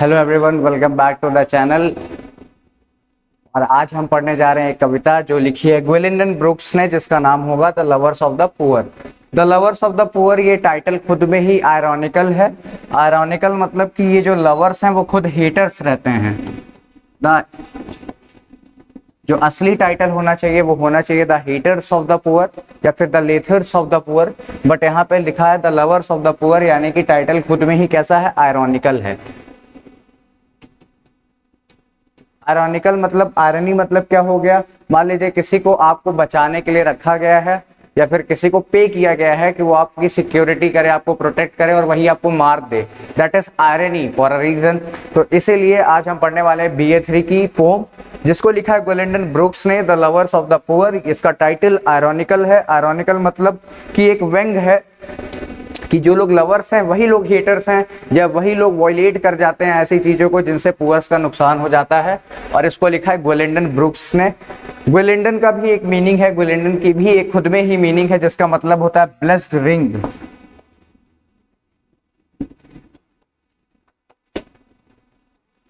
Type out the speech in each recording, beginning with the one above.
Hello everyone, welcome back to the channel. और आज हम पढ़ने जा रहे हैं एक कविता जो लिखी है ग्वेलिंडन ब्रुक्स ने, जिसका नाम होगा the lovers of the poor. The lovers of the poor, ये टाइटल खुद में ही आयरॉनिकल है। आयरॉनिकल मतलब कि ये जो लवर्स हैं वो खुद हेटर्स रहते हैं। जो असली टाइटल होना चाहिए वो होना चाहिए the haters of the poor या फिर the loathers of the poor, but यहाँ पे लिखा है the lovers of the poor, यानी कि टाइटल खुद में ही कैसा है, आयरॉनिकल है। आयरॉनिकल मतलब, आयरनी मतलब क्या हो गया, मान लीजिए किसी को आपको बचाने के लिए रखा गया है या फिर किसी को पे किया गया है कि वो आपकी सिक्योरिटी करे, आपको प्रोटेक्ट करे और वही आपको मार दे। That is irony for a reason. तो इसीलिए आज हम पढ़ने वाले हैं BA3 की पोम, जिसको लिखा है ग्वेलिंडन ब्रुक्स ने, the lovers of the poor. इसका टाइटल आयरॉनिकल है। आयरॉनिकल मतलब कि एक व्यंग है कि जो लोग लवर्स हैं वही लोग हेटर्स हैं, या वही लोग वॉयलेट कर जाते हैं ऐसी चीजों को जिनसे पुअर्स का नुकसान हो जाता है। और इसको लिखा है ग्वेलिंडन ब्रुक्स ने। ग्वेलिंडन का भी एक मीनिंग है, ग्वेलिंडन की भी एक खुद में ही मीनिंग है, जिसका मतलब होता है ब्लेस्ड रिंग।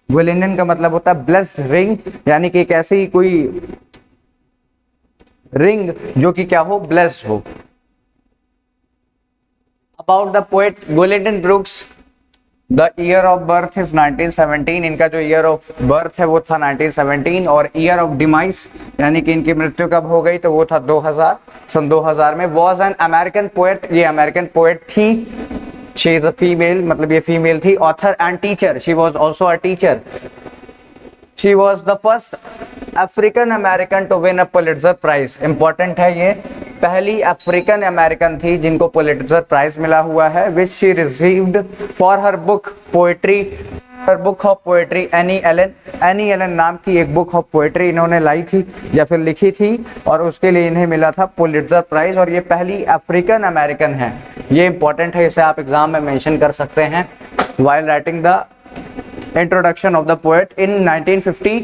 ग्वेलिंडन का मतलब होता है ब्लेस्ड रिंग, यानी कि एक ऐसी कोई रिंग जो कि क्या हो, ब्लेस्ड हो। About the poet Gwendolyn Brooks, the year of birth is 1917। इनका जो year of birth है वो था 1917, और year of demise यानी कि इनकी मृत्यु कब हो गई तो वो था 2000, सन 2000 में। was an American poet, ये American poet थी। she is a female, मतलब ये female थी। author and teacher, she was also a teacher। she was the first African American to win a Pulitzer Prize। important है ये, पहली African American थी जिनको पुलिट्जर प्राइज मिला हुआ है। Which she received for her book poetry, her book of poetry Annie Allen. Annie Allen नाम की एक बुक ऑफ पोएट्री इन्होंने लाई थी या फिर लिखी थी, और उसके लिए इन्हें मिला था पुलिट्जर प्राइज, और ये पहली अफ्रीकन अमेरिकन है। ये इंपॉर्टेंट है, इसे आप एग्जाम में मेंशन कर सकते हैं while writing the introduction of the poet in 1950।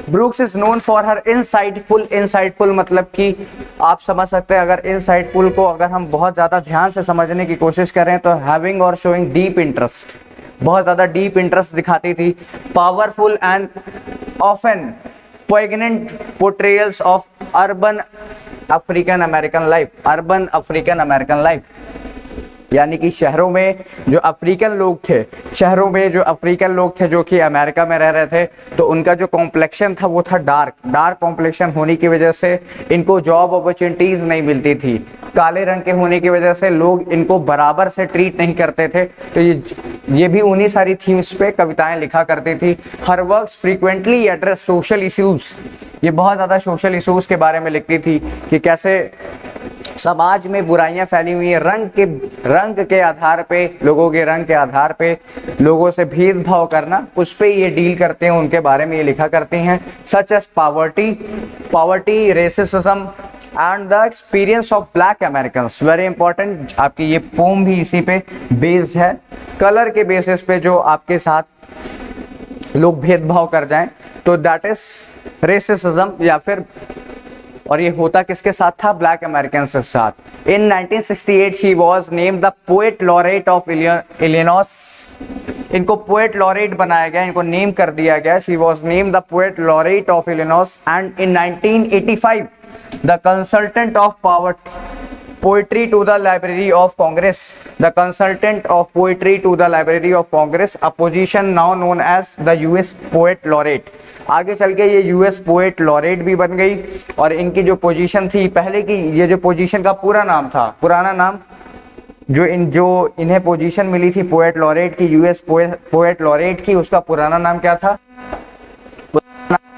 Brooks is known for her insightful. Insightful मतलब कि आप समझ सकते हैं, अगर इनसाइटफुल को अगर हम बहुत ज्यादा ध्यान से समझने की कोशिश करें तो हैविंग और शोइंग डीप इंटरेस्ट, बहुत ज्यादा डीप इंटरेस्ट दिखाती थी। Powerful and often poignant portrayals of urban African American life. Urban African American life यानी कि शहरों में जो अफ्रीकन लोग थे, शहरों में जो अफ्रीकन लोग थे जो कि अमेरिका में रह रहे थे, तो उनका जो कॉम्प्लेक्शन था वो था डार्क कॉम्प्लेक्शन होने की वजह से इनको जॉब अपॉर्चुनिटीज नहीं मिलती थी। काले रंग के होने की वजह से लोग इनको बराबर से ट्रीट नहीं करते थे। तो ये भी उन्हीं सारी थीम्स पे कविताएं लिखा करती थी। हर works frequently address social issues, ये बहुत ज्यादा सोशल इश्यूज के बारे में लिखती थी कि कैसे समाज में बुराइयां फैली हुई है, रंग के आधार पे, लोगों के रंग के आधार पे लोगों से भेदभाव करना, उस पे ये डील करते हैं, उनके बारे में ये लिखा करती हैं। Such as poverty, racism and the experience of black Americans. Very important, आपकी ये पोम भी इसी पे बेस्ड है। कलर के बेसिस पे जो आपके साथ लोग भेदभाव कर जाएं तो दैट इज रेसिज्म, या फिर, और ये होता किसके साथ था, ब्लैक अमेरिकन के साथ। In 1968 she was named the poet laureate of Illinois. इनको पोएट लॉरेट बनाया गया, इनको नेम कर दिया गया। She was named the poet laureate of Illinois. And in 1985 the consultant of poetry to the library of Congress. The consultant of poetry to the library of Congress, a position now known as the US poet laureate. आगे चल के ये US poet laureate भी बन गई। और इनकी जो पोजीशन थी पहले की, ये जो पोजीशन का पूरा नाम था, पुराना नाम जो इन्हें पोजीशन मिली थी पोएट लॉरेट की, यूएस पोएट लॉरेट की, उसका पुराना नाम क्या था,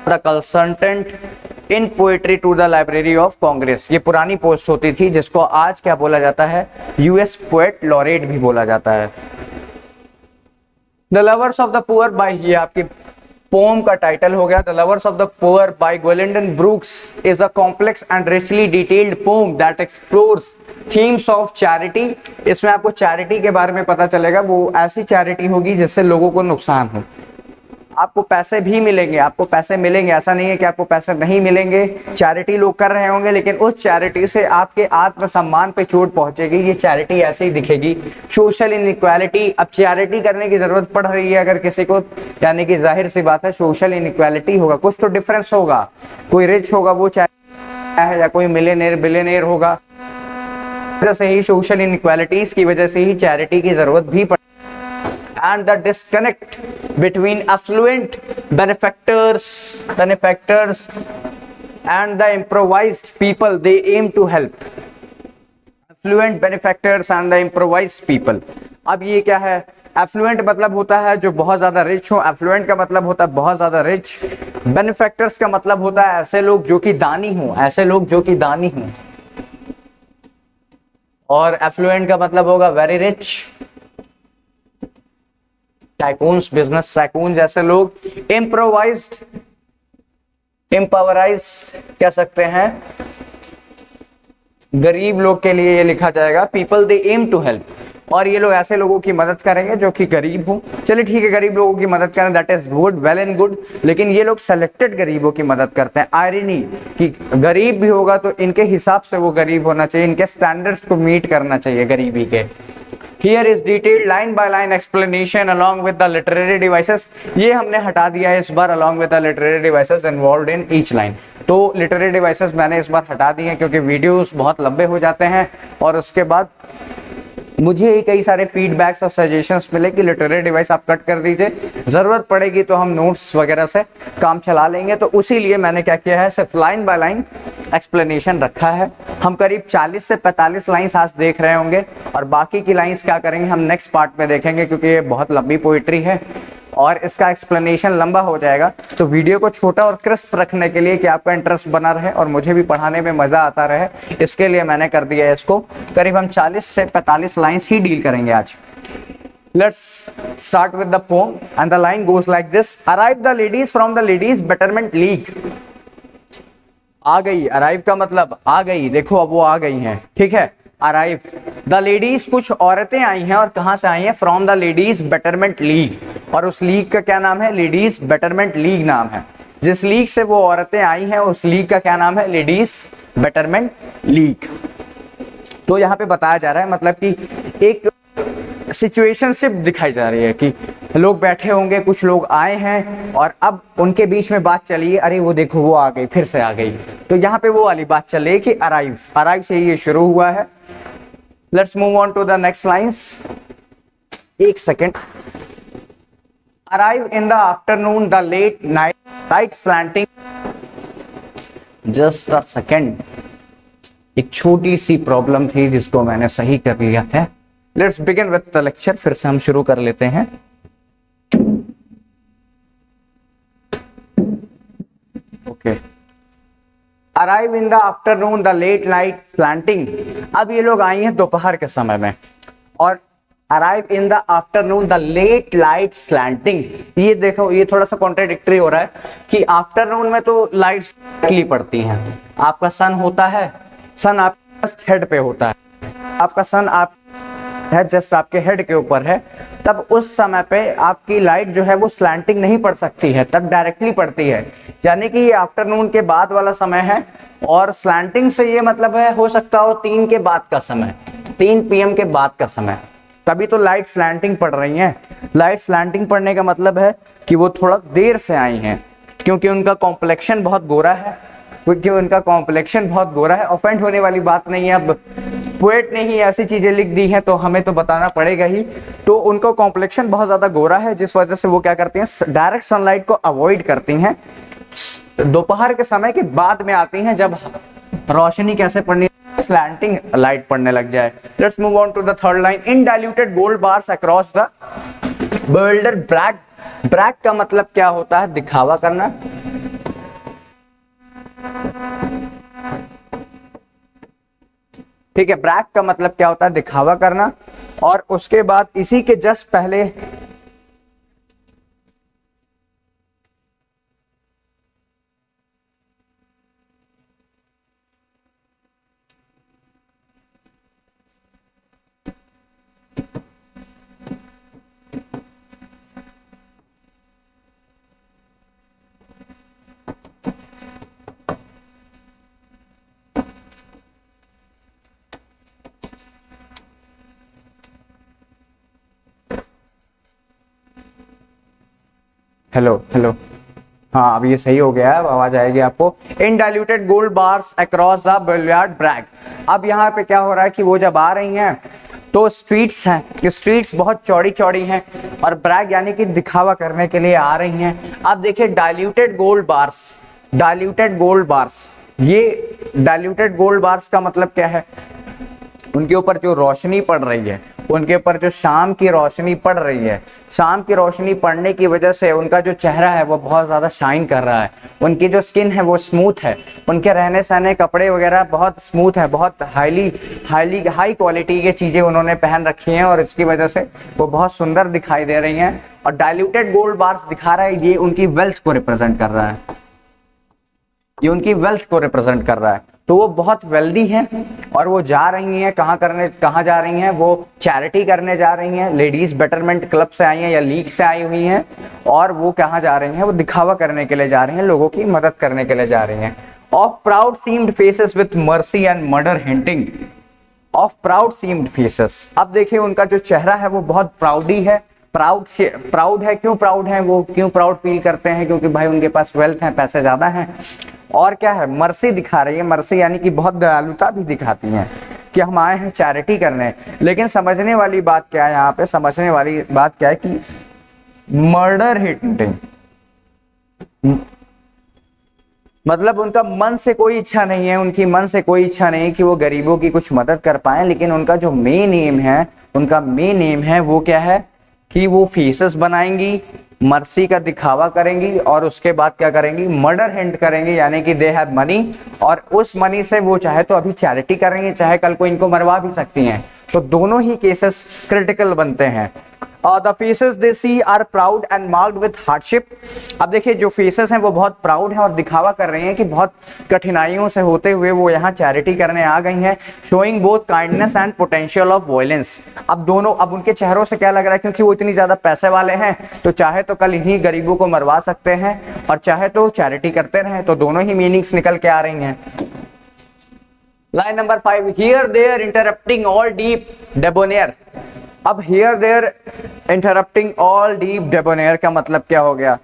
the consultant in poetry to the library of Congress. ये पुरानी पोस्ट होती थी जिसको आज क्या बोला जाता है, यूएस पोएट लॉरेट भी बोला जाता है। The lovers of the poor by, ये आपकी पोम का टाइटल हो गया। The lovers of the poor by Gwendolyn Brooks is a complex and richly detailed poem that explores themes of charity. इसमें आपको चैरिटी के बारे में पता चलेगा, वो ऐसी चैरिटी होगी जिससे लोगों को नुकसान हो। आपको पैसे भी मिलेंगे, आपको पैसे मिलेंगे, ऐसा नहीं है कि आपको पैसे नहीं मिलेंगे। चैरिटी लोग कर रहे होंगे, लेकिन उस चैरिटी से आपके आत्मसम्मान पे चोट पहुंचेगी। ये चैरिटी ऐसे ही दिखेगी। सोशल इनइक्वालिटी, अब चैरिटी करने की जरूरत पड़ रही है अगर किसी को, यानी कि जाहिर सी बात है सोशल इनइक्वालिटी होगा, कुछ तो डिफरेंस होगा। कोई रिच होगा वो चैरिटी है, या कोई मिलियनेयर बिलियनेयर होगा, वजह से ही सोशल इनइक्वालिटीज की वजह से ही चैरिटी की जरूरत भी पड़। And the disconnect between affluent benefactors and the improvised people they aim to help. Affluent benefactors and the improvised people. अब ये क्या है? एफ्लुएंट मतलब होता है जो बहुत ज्यादा रिच हो, एफ्लुएंट का मतलब होता है बहुत ज्यादा रिच। बेनिफैक्टर्स का मतलब होता है ऐसे लोग जो कि दानी हो, ऐसे लोग जो कि दानी हो। और एफ्लुएंट का मतलब होगा very rich, tycoons, business tycoon जैसे लोग। इम्प्रोवाइज्ड, एम्पावराइज्ड कह सकते हैं, गरीब लोग के लिए ये लिखा जाएगा people they aim to help. और ये लोग ऐसे लोगों की मदद करेंगे जो कि गरीब हो। चलिए ठीक है, गरीब लोगों की मदद करें, that is good, well and good, लेकिन ये लोग सेलेक्टेड गरीबों की मदद करते हैं। आयरनी कि गरीब भी होगा तो इनके हिसाब से वो गरीब होना चाहिए, इनके स्टैंडर्ड्स को मीट करना चाहिए गरीबी के। Here is detailed line by line explanation along with the literary devices. ये हमने हटा दिया है इस बार, along with the literary devices involved in each line. तो literary devices मैंने इस बार हटा दिए हैं क्योंकि वीडियोस बहुत लंबे हो जाते हैं। और उसके बाद मुझे कई सारे फीडबैक्स और सजेशंस मिले कि लिटरेरी डिवाइस आप कट कर दीजिए, जरूरत पड़ेगी तो हम नोट्स वगैरह से काम चला लेंगे। तो उसी लिए मैंने क्या किया है, सिर्फ लाइन बाय लाइन एक्सप्लेनेशन रखा है। हम करीब 40 से 45 लाइंस आज देख रहे होंगे, और बाकी की लाइंस क्या करेंगे हम नेक्स्ट पार्ट में देखेंगे, क्योंकि ये बहुत लंबी पोइट्री है और इसका एक्सप्लेनेशन लंबा हो जाएगा। तो वीडियो को छोटा और क्रिस्प रखने के लिए कि आपका इंटरेस्ट बना रहे और मुझे भी पढ़ाने में मजा आता रहे, इसके लिए मैंने कर दिया है इसको। करीब हम 40 से 45 लाइंस ही डील करेंगे आज। Let's start with the poem and the line goes like this. Arrive the ladies from the ladies betterment league. आ गई, अराइव का मतलब आ गई, देखो अब वो आ गई हैं, ठीक है। अराइव द लेडीज, कुछ औरतें आई हैं, और कहां से आई हैं? From the ladies betterment league, और उस लीग का क्या नाम है? लेडीज बेटरमेंट लीग नाम है। जिस लीग से वो औरतें आई हैं उस लीग का क्या नाम है? Ladies betterment league. तो यहाँ पे बताया जा रहा है, मतलब कि एक सिचुएशनशिप दिखाई जा रही है कि लोग बैठे होंगे, कुछ लोग आए हैं और अब उनके बीच में बात चली है, अरे वो देखो वो आ गई, फिर से आ गई। तो यहाँ पे वो वाली बात चल रही है कि अराइव, अराइव से ही ये शुरू हुआ है। Let's move on to the next lines. एक second. Arrive in the afternoon the late night light slanting. Just a second, एक छोटी सी प्रॉब्लम थी जिसको मैंने सही कर लिया था। Let's begin with the lecture, फिर से हम शुरू कर लेते हैं। Okay, arrive in the afternoon the late night slanting. अब ये लोग आई हैं दोपहर के समय में, और arrive in the afternoon the late light slanting, ये देखो ये थोड़ा सा कॉन्ट्राडिक्टरी हो रहा है कि आफ्टरनून में तो लाइट्स पड़ती हैं, आपका सन होता है, सन आप जस्ट हेड पे होता है, आपका सन आप है जस्ट आपके हेड के ऊपर है, तब उस समय पे आपकी लाइट जो है वो स्लैंटिंग नहीं पड़ सकती है, तब डायरेक्टली पड़ती है। यानी कि ये आफ्टरनून के बाद वाला समय है, और स्लैंटिंग से ये मतलब है हो सकता हो 3 के बाद का समय, 3 PM के बाद का समय, तभी तो लाइट स्लैंटिंग पड़ रही है। लाइट स्लैंटिंग पड़ने का मतलब है कि वो थोड़ा देर से आई हैं, क्योंकि उनका कॉम्प्लेक्शन बहुत गोरा है, क्योंकि उनका कॉम्प्लेक्शन बहुत गोरा है। ऑफेंड होने वाली बात नहीं है, अब पोएट ने ही ऐसी चीजें लिख दी हैं तो हमें तो बताना पड़ेगा ही। तो उनका कॉम्प्लेक्शन बहुत ज्यादा गोरा है, जिस वजह से वो क्या करती हैं, डायरेक्ट सनलाइट को अवॉइड करती हैं, दोपहर के समय के बाद में आती हैं, जब रोशनी कैसे पड़नी, स्लैंटिंग लाइट पड़ने लग जाए। Let's move on to the third line. Undiluted gold bars across the bewildered brag. Brag का मतलब क्या होता है? दिखावा करना। ठीक है, ब्रैग का मतलब क्या होता है? दिखावा करना। और उसके बाद इसी के जस्ट पहले हेलो हेलो, हाँ अब ये सही हो गया है, अब आवाज आएगी आपको। Undiluted gold bars across the boulevard brag. अब यहाँ पे क्या हो रहा है कि वो जब आ रही हैं तो स्ट्रीट्स हैं कि स्ट्रीट्स बहुत चौड़ी चौड़ी हैं और ब्रैग यानी कि दिखावा करने के लिए आ रही हैं। अब देखिए diluted gold bars, diluted gold bars, ये डाइल्यूटेड गोल्ड बार्स का मतलब क्या है, उनके ऊपर जो रोशनी पड़ रही है, उनके ऊपर जो शाम की रोशनी पड़ रही है, शाम की रोशनी पड़ने की वजह से उनका जो चेहरा है वो बहुत ज़्यादा शाइन कर रहा है, उनकी जो स्किन है वो स्मूथ है, उनके रहने सहने कपड़े वगैरह बहुत स्मूथ है, बहुत हाई क्वालिटी की चीज़ें उन्होंने पहन रखी हैं और इसकी वजह से वो बहुत सुंदर दिखाई दे रही हैं। और डाइल्यूटेड गोल्ड बार्स दिखा रहा है ये उनकी वेल्थ को रिप्रेजेंट कर रहा है, ये उनकी वेल्थ को रिप्रेजेंट कर रहा है। तो वो बहुत वेल्दी हैं और वो जा रही हैं कहाँ जा रही हैं, वो चैरिटी करने जा रही हैं, लेडीज बेटरमेंट क्लब से आई हैं या लीग से आई हुई हैं और वो कहाँ जा रही हैं, वो दिखावा करने के लिए जा रही हैं, लोगों की मदद करने के लिए जा रही हैं। Of proud seemed faces with mercy and murder hinting, of proud seemed faces. अब देखिए उनका जो चेहरा है वो बहुत प्राउडी है, प्राउड है। क्यों प्राउड है, वो क्यों प्राउड फील करते हैं, क्योंकि भाई उनके पास वेल्थ है, पैसे ज्यादा हैं। और क्या है, मर्सी दिखा रही है, मर्सी यानी कि बहुत दयालुता भी दिखाती हैं कि हम आए हैं चैरिटी करने। लेकिन समझने वाली बात क्या है, यहाँ पे समझने वाली बात क्या है कि मर्डर हिंटिंग मतलब उनका मन से कोई इच्छा नहीं है, उनकी मन से कोई इच्छा नहीं कि वो गरीबों की कुछ मदद कर पाए, लेकिन उनका जो मेन एम है, उनका मेन एम है वो क्या है कि वो फेसेस बनाएंगी, मर्सी का दिखावा करेंगी और उसके बाद क्या करेंगी, मर्डर हिंट करेंगी, यानी कि दे हैव मनी और उस मनी से वो चाहे तो अभी चैरिटी करेंगे, चाहे कल को इनको मरवा भी सकती हैं। तो दोनों ही केसेस क्रिटिकल बनते हैं। The faces they see are proud and marked with hardship. अब देखिए जो फेसेस हैं वो बहुत प्राउड हैं और दिखावा कर रही हैं कि बहुत कठिनाइयों से होते हुए वो यहाँ चैरिटी करने आ गई हैं, showing both kindness and potential of violence. अब उनके चेहरों से क्या लग रहा है, क्योंकि वो इतनी ज्यादा पैसे वाले हैं तो चाहे तो कल इन्हीं गरीबों को मरवा सकते हैं और चाहे तो चैरिटी करते रहें, तो दोनों ही मीनिंग्स निकल के आ रही हैं। Line number 5, here there interrupting all deep debonair. अब here there interrupting all deep debonair का मतलब क्या हो गया।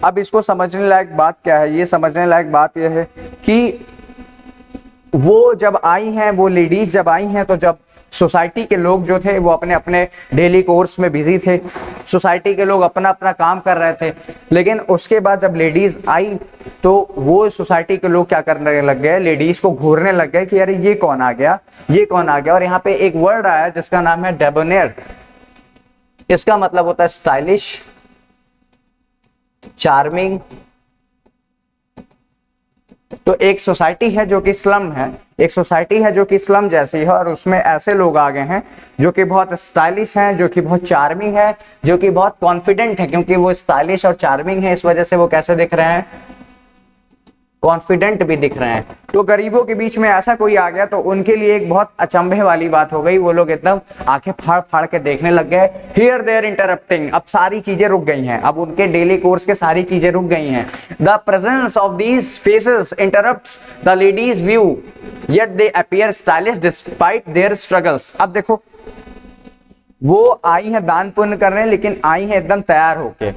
अब इसको समझने लायक बात क्या है, ये समझने लायक बात यह है कि वो जब आई हैं, वो लेडीज जब आई हैं, तो जब सोसाइटी के लोग जो थे वो अपने अपने डेली कोर्स में बिजी थे, सोसाइटी के लोग अपना अपना काम कर रहे थे, लेकिन उसके बाद जब लेडीज आई तो वो सोसाइटी के लोग क्या करने लग गए, लेडीज को घूरने लग गए कि अरे ये कौन आ गया, ये कौन आ गया। और यहाँ पे एक वर्ड आया जिसका नाम है डेबोनियर। इसका मतलब होता है स्टाइलिश, चार्मिंग। तो एक सोसाइटी है जो कि स्लम है, एक सोसाइटी है जो कि स्लम जैसी है और उसमें ऐसे लोग आ गए हैं जो कि बहुत स्टाइलिश हैं, जो कि बहुत चार्मिंग है, जो कि बहुत कॉन्फिडेंट है। क्योंकि वो स्टाइलिश और चार्मिंग है इस वजह से वो कैसे दिख रहे हैं, कॉन्फिडेंट भी दिख रहे हैं। तो गरीबों के बीच में ऐसा कोई आ गया तो उनके लिए एक बहुत अचंभे वाली बात हो गई, वो लोग एकदम आंखें फाड़ फाड़ के देखने लग गए। हियर देयर इंटरप्टिंग, अब सारी चीजें रुक गई हैं, अब उनके डेली कोर्स के सारी चीजें रुक गई हैं। The presence of these faces interrupts the ladies view yet they appear stylish despite there struggles. अब देखो वो आई है दान पुण्य करने, लेकिन आई है एकदम तैयार होके,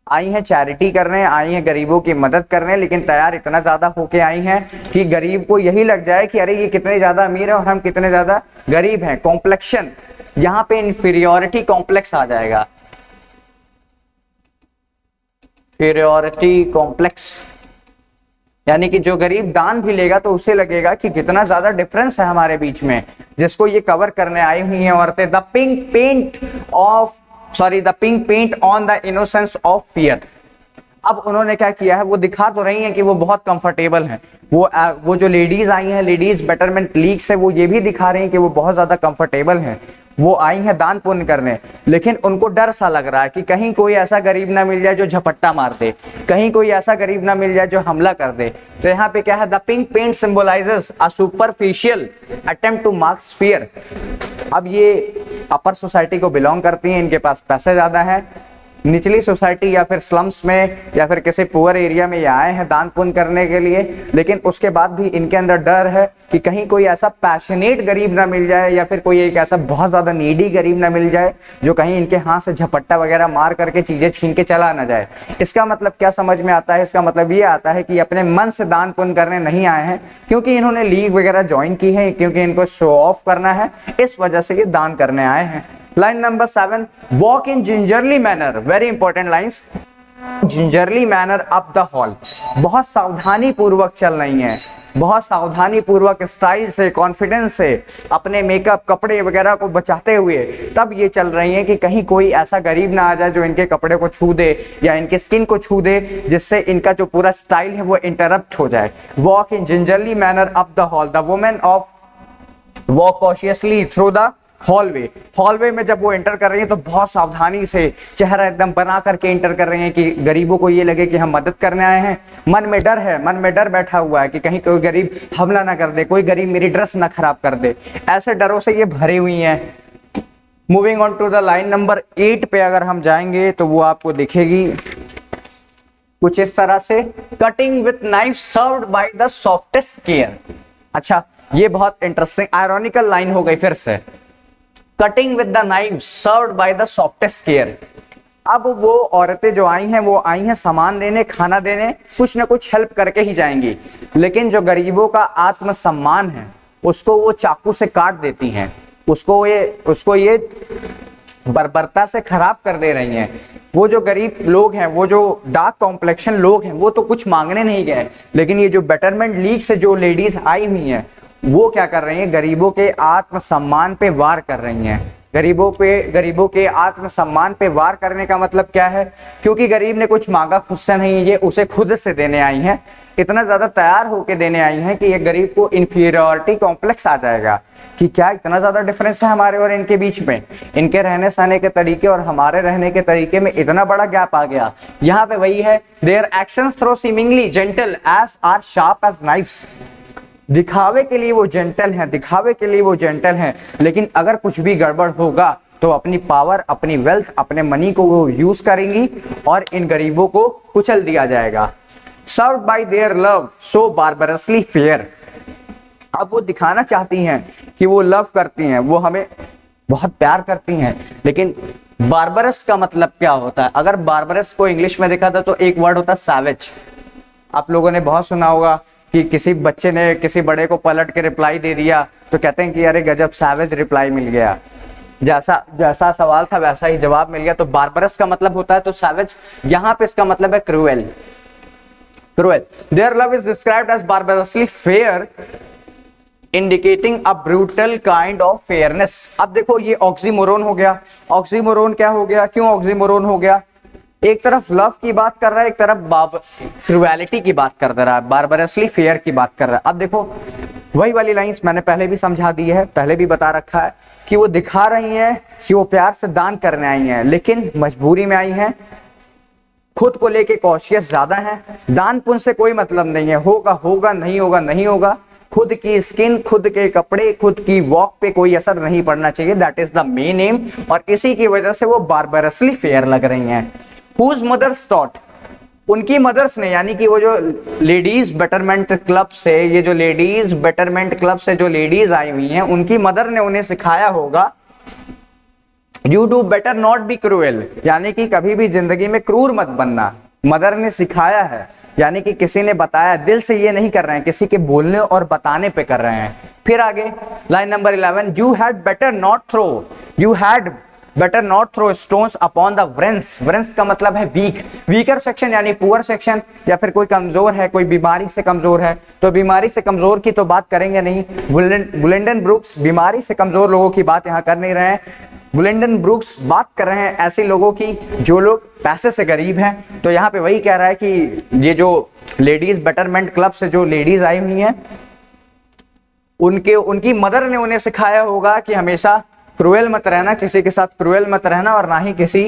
आई हैं चैरिटी करने, आई हैं गरीबों की मदद करने, लेकिन तैयार इतना ज्यादा होके आई हैं कि गरीब को यही लग जाए कि अरे ये कितने ज्यादा अमीर है और हम कितने ज्यादा गरीब हैं। कॉम्प्लेक्शन, यहाँ पे इंफीरियोरिटी कॉम्प्लेक्स आ जाएगा, इंफीरियोरिटी कॉम्प्लेक्स, यानी कि जो गरीब दान भी लेगा तो उसे लगेगा कि कितना ज्यादा डिफरेंस है हमारे बीच में, जिसको ये कवर करने आई हुई हैं औरतें। The pink paint on the innocence of fear. अब उन्होंने क्या किया है, वो दिखा तो रही हैं कि वो बहुत कंफर्टेबल हैं, वो जो लेडीज आई हैं, लेडीज बेटरमेंट लीग से, वो ये भी दिखा रही हैं कि वो बहुत ज्यादा कंफर्टेबल हैं, वो आई हैं दान पुण्य करने, लेकिन उनको डर सा लग रहा है कि कहीं कोई ऐसा गरीब ना मिल जाए जो झपट्टा मार दे, कहीं कोई ऐसा गरीब ना मिल जाए जो हमला कर दे। तो यहाँ पे क्या है, the pink paint symbolises a superficial attempt to mark fear. अब ये अपर सोसाइटी को बिलोंग करती हैं, इनके पास पैसे ज्यादा हैं, निचली सोसाइटी या फिर स्लम्स में या फिर किसी पुअर एरिया में ये आए हैं दान पुण्य करने के लिए, लेकिन उसके बाद भी इनके अंदर डर है कि कहीं कोई ऐसा पैशनेट गरीब ना मिल जाए या फिर कोई एक ऐसा बहुत ज्यादा नीडी गरीब ना मिल जाए जो कहीं इनके हाथ से झपट्टा वगैरह मार करके चीजें छीन के चला ना जाए। इसका मतलब क्या समझ में आता है? इसका मतलब ये आता है कि अपने मन से दान पुण्य करने नहीं आए हैं, क्योंकि इन्होंने लीग वगैरह ज्वाइन की है, क्योंकि इनको शो ऑफ करना है, इस वजह से ये दान करने आए हैं। Line number 7, walk in gingerly manner, very important lines. Gingerly manner up the hall, बहुत सावधानी पूर्वक चल रही है, बहुत सावधानी पूर्वक स्टाइल से, कॉन्फिडेंस से, अपने मेकअप कपड़े वगैरह को बचाते हुए तब ये चल रही हैं कि कहीं कोई ऐसा गरीब ना आ जाए जो इनके कपड़े को छू दे या इनके स्किन को छू दे, जिससे इनका जो पूरा स्टाइल है वो इंटरप्ट हो जाए। Walk in gingerly manner up the hall, the women of walk cautiously through the hallway. Hallway में जब वो एंटर कर रही है तो बहुत सावधानी से चेहरा एकदम बना करके एंटर कर रही है कि गरीबों को ये लगे कि हम मदद करने आए हैं। मन में डर है, मन में डर बैठा हुआ है कि कहीं कोई गरीब हमला ना कर दे, कोई गरीब मेरी ड्रेस ना खराब कर दे, ऐसे डरों से ये भरी हुई हैं। Moving on to the line number 8 पे अगर हम जाएंगे तो वो आपको दिखेगी कुछ इस तरह से, cutting with knife served by the softest care. अच्छा, ये बहुत इंटरेस्टिंग आयरॉनिकल लाइन हो गई फिर से, cutting with the knife served by the softest care. अब वो औरतें जो आई हैं वो आई हैं सामान देने, खाना देने, कुछ ना कुछ हेल्प करके ही जाएंगी, लेकिन जो गरीबों का आत्मसम्मान है उसको वो चाकू से काट देती हैं, उसको ये बर्बरता से खराब कर दे रही हैं। वो जो गरीब लोग हैं, वो जो डार्क कॉम्प्लेक्शन लोग हैं, वो तो कुछ मांगने नहीं गए, लेकिन ये जो बेटरमेंट लीग से जो लेडीज आई हुई हैं वो क्या कर रही हैं? गरीबों के आत्मसम्मान पे वार कर रही हैं। गरीबों के आत्मसम्मान पे वार करने का मतलब क्या है? क्योंकि गरीब ने कुछ मांगा खुद से नहीं, ये उसे खुद से देने आई हैं, इतना ज्यादा तैयार होके देने आई हैं कि ये गरीब को इंफीरियरिटी कॉम्प्लेक्स आ जाएगा कि क्या इतना ज्यादा डिफरेंस है हमारे और इनके बीच में, इनके रहने सहने के तरीके और हमारे रहने के तरीके में इतना बड़ा गैप आ गया। यहाँ पे वही है, their actions through seemingly gentle as are sharp as knives. दिखावे के लिए वो जेंटल हैं, दिखावे के लिए वो जेंटल हैं, लेकिन अगर कुछ भी गड़बड़ होगा तो अपनी पावर, अपनी वेल्थ, अपने मनी को वो यूज करेंगी और इन गरीबों को कुचल दिया जाएगा। Served by their love so barbarously fair. अब वो दिखाना चाहती हैं कि वो लव करती हैं, वो हमें बहुत प्यार करती हैं, लेकिन बार्बरस का मतलब क्या होता है? अगर बार्बरस को इंग्लिश में देखा था तो एक वर्ड होता है सैवेज। आप लोगों ने बहुत सुना होगा कि किसी बच्चे ने किसी बड़े को पलट के रिप्लाई दे दिया तो कहते हैं कि अरे गजब सैवेज रिप्लाई मिल गया, जैसा सवाल था वैसा ही जवाब मिल गया। तो बार्बरस का मतलब होता है तो सैवेज, यहाँ पे इसका मतलब है cruel. Their love is described as barbarously fair, indicating a brutal kind of fairness. अब देखो ये ऑक्सीमोरोन हो गया। ऑक्सीमोरोन क्या हो गया? क्यों ऑक्सीमोरोन हो गया? एक तरफ लव की बात कर रहा है, एक तरफ क्रूएलिटी की बात कर रहा है, बार्बरसली फेयर की बात कर रहा है। अब देखो वही वाली लाइंस मैंने पहले भी समझा दी है, पहले भी बता रखा है कि वो दिखा रही हैं कि वो प्यार से दान करने आई हैं, लेकिन मजबूरी में आई हैं, खुद को लेके कॉशियस ज्यादा है, दान पुण्य से कोई मतलब नहीं है, होगा होगा, नहीं होगा नहीं होगा, खुद की स्किन, खुद के कपड़े, खुद की वॉक पे कोई असर नहीं पड़ना चाहिए, that is the main M, और इसी की वजह से वो बार्बरसली फेयर लग रही हैं। Whose mothers taught? उनकी मदर्स ने, यानी कि वो जो लेडीज बेटरमेंट क्लब से, ये जो लेडीज बेटरमेंट क्लब से जो लेडीज आई हुई हैं, उनकी मदर ने उन्हें सिखाया होगा you do better not be cruel, यानी कि कभी भी जिंदगी में क्रूर मत बनना। मदर ने सिखाया है, यानी कि किसी ने बताया, दिल से ये नहीं कर रहे हैं, किसी के बोलने और बताने पे कर रहे हैं। फिर आगे line number 11, you had better not throw, you had better not throw stones upon the wrens. Wrens का मतलब है वीक, वीकर सेक्शन यानी पुअर सेक्शन, या फिर कोई कमजोर है, कोई बीमारी से कमजोर है, तो बीमारी से कमजोर की तो बात करेंगे नहीं। बुलेंडन ब्रुक्स बीमारी से कमजोर लोगों की बात यहाँ कर नहीं रहे हैं, बुलेंडन ब्रुक्स बात कर रहे हैं ऐसे लोगों की जो लोग पैसे से गरीब हैं। तो यहाँ पे वही कह रहा है कि ये जो लेडीज बेटरमेंट क्लब से जो लेडीज आई हुई हैं, उनकी मदर ने उन्हें सिखाया होगा कि हमेशा क्रूएल मत रहना, किसी के साथ क्रूएल मत रहना, और ना ही किसी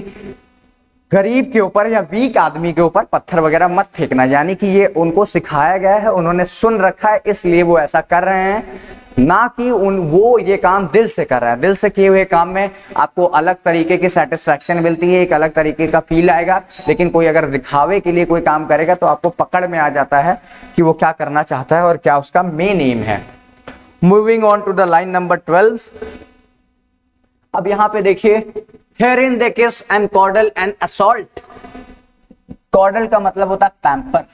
गरीब के ऊपर या वीक आदमी के ऊपर पत्थर वगैरह मत फेंकना, यानी कि ये उनको सिखाया गया है, उन्होंने सुन रखा है, इसलिए वो ऐसा कर रहे हैं, ना कि वो ये काम दिल से कर रहा है। दिल से किए हुए काम में आपको अलग तरीके की सेटिस्फैक्शन मिलती है, एक अलग तरीके का फील आएगा, लेकिन कोई अगर दिखावे के लिए कोई काम करेगा तो आपको पकड़ में आ जाता है कि वो क्या करना चाहता है और क्या उसका मेन एम है। Moving on to the line number 12। अब यहां पे देखिए, herein they kiss and coddle and assault. Coddle का मतलब होता है पैम्पर।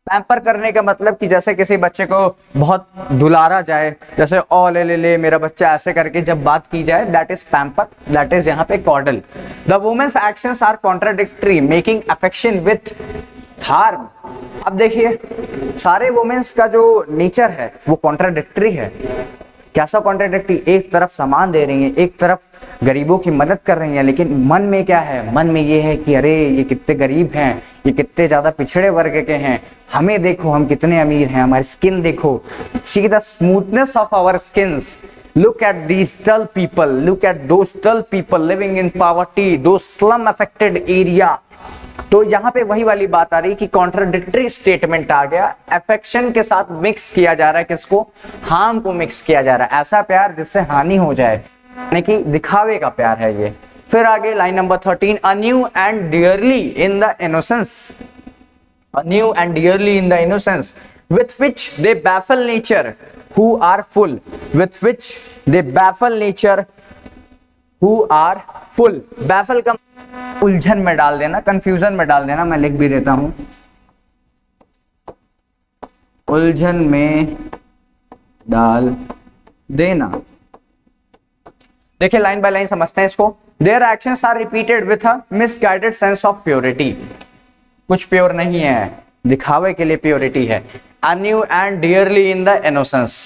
पैम्पर करने का मतलब कि जैसे किसी बच्चे को बहुत दुलारा जाए, जैसे ओ ले मेरा बच्चा, ऐसे करके जब बात की जाए, that is pamper, that is यहाँ पे coddle. The women's actions are contradictory making affection with harm. अब देखिए, सारे वुमेन्स का जो नेचर है वो कॉन्ट्राडिक्टरी है। कैसा कॉन्ट्राडिक्टरी? एक तरफ सामान दे रही हैं, एक तरफ गरीबों की मदद कर रही हैं, लेकिन मन में क्या है? मन में ये है कि अरे ये कितने गरीब हैं, ये कितने ज्यादा पिछड़े वर्ग के हैं, हमें देखो हम कितने अमीर हैं, हमारी स्किन देखो, see the smoothness of our skins, look at these dull people, look at those dull people living in poverty, those slum affected area। तो यहाँ पे वही वाली बात आ रही कि कॉन्ट्राडिक्टरी स्टेटमेंट आ गया, अफेक्शन के साथ मिक्स किया जा रहा है, किसको? हार्म को मिक्स किया जा रहा है, ऐसा प्यार जिससे हानि हो जाए, यानी कि दिखावे का प्यार है ये। फिर आगे line number 13, a new and dearly in the innocence, a new and dearly in the innocence with which they baffle nature who are full, with which they baffle nature who are full। baffle का उलझन में डाल देना, confusion में डाल देना, मैं लिख भी देता हूं, उलझन में डाल देना। देखिए लाइन बाय लाइन समझते हैं इसको। Their actions are repeated with a misguided sense of purity। कुछ प्योर नहीं है, दिखावे के लिए प्योरिटी है। A new and dearly in the innocence,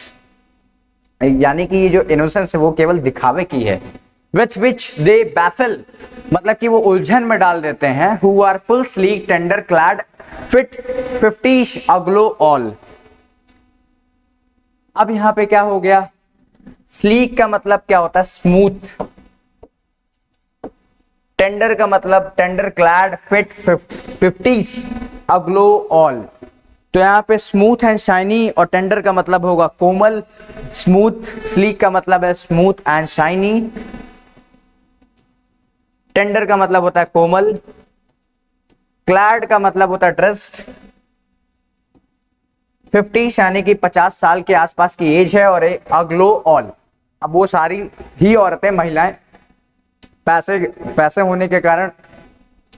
यानी कि ये जो इनोसेंस है वो केवल दिखावे की है। With which they baffle, मतलब कि वो उलझन में डाल देते हैं। Who are full, sleek, tender, clad, fit, 50, aglow all। अब यहां पे क्या हो गया? स्लीक का मतलब क्या होता है? स्मूथ। टेंडर का मतलब tender, clad, fit, 50, aglow all. तो यहाँ पे स्मूथ एंड शाइनी, और टेंडर का मतलब होगा कोमल, स्मूथ, स्लीक का मतलब है स्मूथ एंड शाइनी, टेंडर का मतलब होता है कोमल, क्लैड का मतलब होता है ड्रेस्ड, 50 यानी कि 50 साल के आसपास की एज है, और एक अग्लो ऑल। अब वो सारी ही औरतें, महिलाएं पैसे होने के कारण,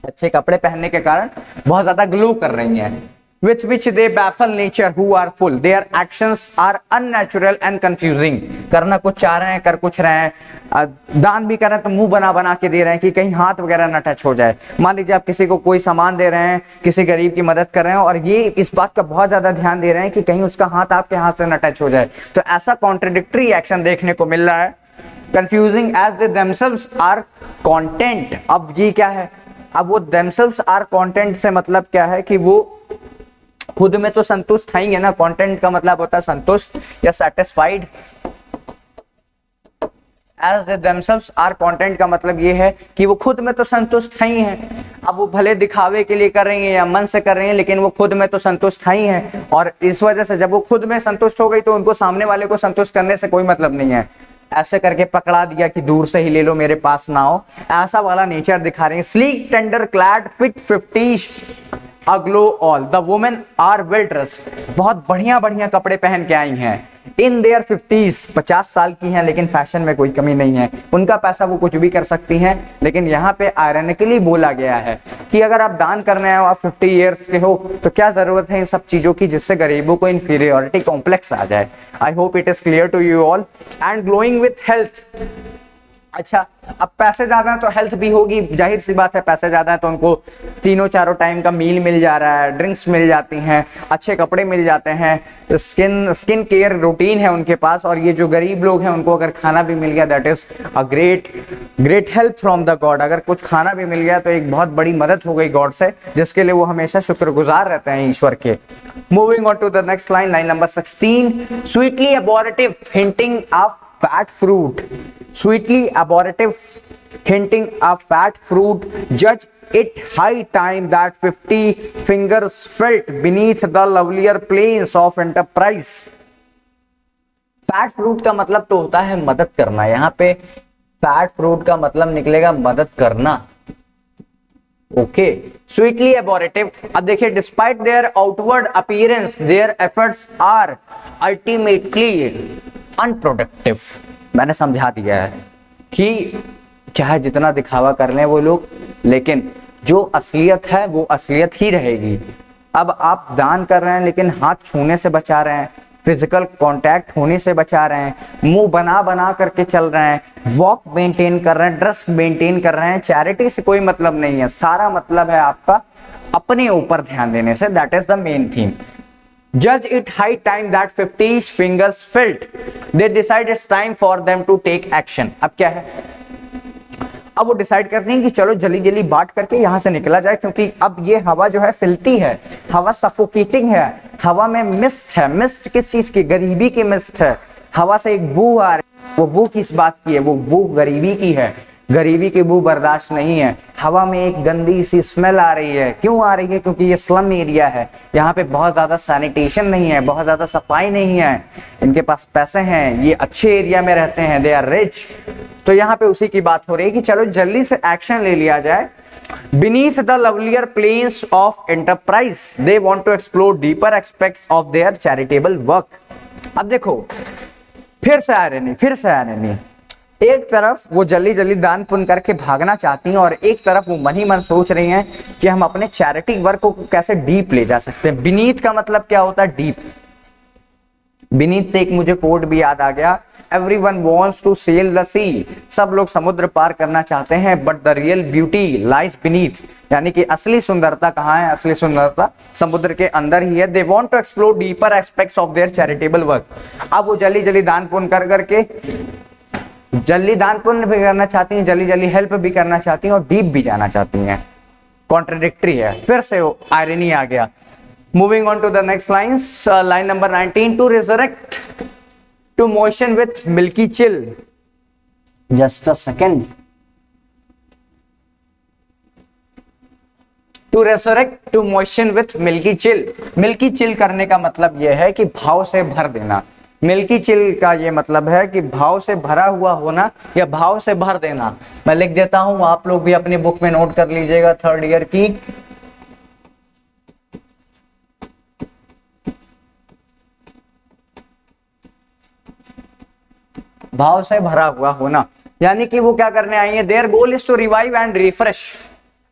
अच्छे कपड़े पहनने के कारण बहुत ज्यादा ग्लो कर रही हैं। With which they baffle nature who are full, their actions are unnatural and confusing। करना कुछ चाह रहे हैं, कर कुछ रहे हैं, दान भी कर रहे हैं तो मुंह बना बना के दे रहे हैं कि कहीं हाथ वगैरह न टच हो जाए। मान लीजिए आप किसी को कोई सामान दे रहे हैं, किसी गरीब की मदद कर रहे हैं, और ये इस बात का बहुत ज्यादा ध्यान दे रहे हैं कि कहीं उसका हाथ आपके हाथ से न टच हो जाए। तो ऐसा कॉन्ट्रडिक्टरी एक्शन देखने को मिल रहा है। Confusing as they themselves are content। अब ये क्या है? अब वो themselves are content से मतलब क्या है कि वो खुद में तो संतुष्ट है ना। कंटेंट का मतलब होता है संतुष्ट या satisfied. As they themselves are content का मतलब ये है कि वो खुद में तो संतुष्ट ही हैं। अब वो भले दिखावे के लिए कर रही हैं या मन से कर रही हैं, लेकिन वो खुद में तो संतुष्ट ही हैं, और इस वजह से जब वो खुद में संतुष्ट हो गई तो उनको सामने वाले को संतुष्ट करने से कोई मतलब नहीं है। ऐसे करके पकड़ा दिया कि दूर से ही ले लो, मेरे पास ना हो, ऐसा वाला नेचर दिखा रहे हैं। Sleek, tender, clad, fit, 50, aglow all. The women are well dressed, बहुत बढ़िया बढ़िया कपड़े पहन के आई हैं। इन देयर 50, 50 साल की हैं, लेकिन फैशन में कोई कमी नहीं है। उनका पैसा वो कुछ भी कर सकती हैं, लेकिन यहाँ पे आयरनिकली बोला गया है कि अगर आप दान करने आए हो, आप 50 ईयर्स के हो, तो क्या जरूरत है इन सब चीजों की जिससे गरीबों को इंफीरियोरिटी कॉम्प्लेक्स आ जाए। I hope it is clear to you all. And glowing with health. अच्छा, अब पैसे ज्यादा है तो हेल्थ भी होगी, जाहिर सी बात है। पैसे ज्यादा है तो उनको तीनों चारों टाइम का मील मिल जा रहा है, ड्रिंक्स मिल जाती हैं, अच्छे कपड़े मिल जाते हैं, स्किन केयर रूटीन है उनके पास। और ये जो गरीब लोग हैं उनको अगर खाना भी मिल गया, that is a great help from the God. अगर कुछ खाना भी मिल गया तो एक बहुत बड़ी मदद हो गई गॉड से, जिसके लिए वो हमेशा शुक्रगुजार रहते हैं ईश्वर के। Moving on to the next line, line number 16, sweetly abortive hinting of fat fruit. Sweetly abortive hinting a fat fruit. Judge it high time that 50 fingers felt beneath the lovelier plains of enterprise. Fat fruit का मतलब तो होता है मदद करना, यहाँ पे fat fruit का मतलब निकलेगा मदद करना। Okay, sweetly abortive. अब देखिए, despite their outward appearance their efforts are ultimately unproductive. मैंने समझा दिया है कि चाहे जितना दिखावा कर लें वो लोग, लेकिन जो असलियत है वो असलियत ही रहेगी। अब आप दान कर रहे हैं लेकिन हाथ छूने से बचा रहे हैं, फिजिकल कांटेक्ट होने से बचा रहे हैं, मुंह बना बना करके चल रहे हैं, वॉक मेंटेन कर रहे हैं, ड्रेस मेंटेन कर रहे हैं, चैरिटी से कोई मतलब नहीं है। सारा मतलब है आपका अपने ऊपर ध्यान देने से। That is the main theme. Judge it high time that 50 fingers felt. They decide it's time for them to take action. अब क्या है, अब वो डिसाइड करते हैं कि चलो जल्दी जल्दी बांट करके यहाँ से निकला जाए, क्योंकि अब ये हवा जो है फिल्टी है, हवा सफोकेटिंग है, हवा में मिस्ट है। मिस्ट किस चीज की? गरीबी की मिस्ट है। हवा से एक बू आ रही है, वो बू किस बात की है? वो बू गरीबी की है। गरीबी की बू बर्दाश्त नहीं है। हवा में एक गंदी सी स्मेल आ रही है। क्यों आ रही है? क्योंकि ये स्लम एरिया है, यहाँ पे बहुत ज्यादा सैनिटेशन नहीं है, बहुत ज्यादा सफाई नहीं है। इनके पास पैसे हैं, ये अच्छे एरिया में रहते हैं, दे आर रिच। तो यहाँ पे उसी की बात हो रही है कि चलो जल्दी से एक्शन ले लिया जाए। Beneath the lovelier plains of enterprise, they want to explore deeper aspects of their charitable work. अब देखो, फिर से आयरनी। एक तरफ वो जल्दी जल्दी दान पुण्य करके भागना चाहती हैं, और एक तरफ वो मन ही मन सोच रही हैं कि हम अपने चैरिटी वर्क को कैसे डीप ले जा सकते हैं। बीनीथ का मतलब क्या होता है? डीप। बीनीथ से एक मुझे कोट भी याद आ गया, everyone wants to sail the sea. सब लोग समुद्र पार करना चाहते हैं, but the real beauty lies beneath. यानी कि असली सुंदरता कहाँ है? असली सुंदरता समुद्र के अंदर ही है। They want to explore deeper aspects of their charitable work. अब वो जल्दी जल्दी दान पुण्य कर करके जल्दी दान पुण्य भी करना चाहती हैं, जल्दी जल्दी हेल्प भी करना चाहती हैं, और डीप भी जाना चाहती हैं। कॉन्ट्रडिक्टरी है। फिर से आयरनी आ गया। Moving on to the next lines, line number 19, to resurrect to motion with milky chill. Just a second. To resurrect to motion with milky chill. Milky chill करने का मतलब यह है कि भाव से भर देना। मिल्की चिल का ये मतलब है कि भाव से भरा हुआ होना या भाव से भर देना। मैं लिख देता हूं, आप लोग भी अपनी बुक में नोट कर लीजिएगा, 3rd ईयर की। भाव से भरा हुआ होना, यानी कि वो क्या करने आई है? Their goal is to revive and refresh.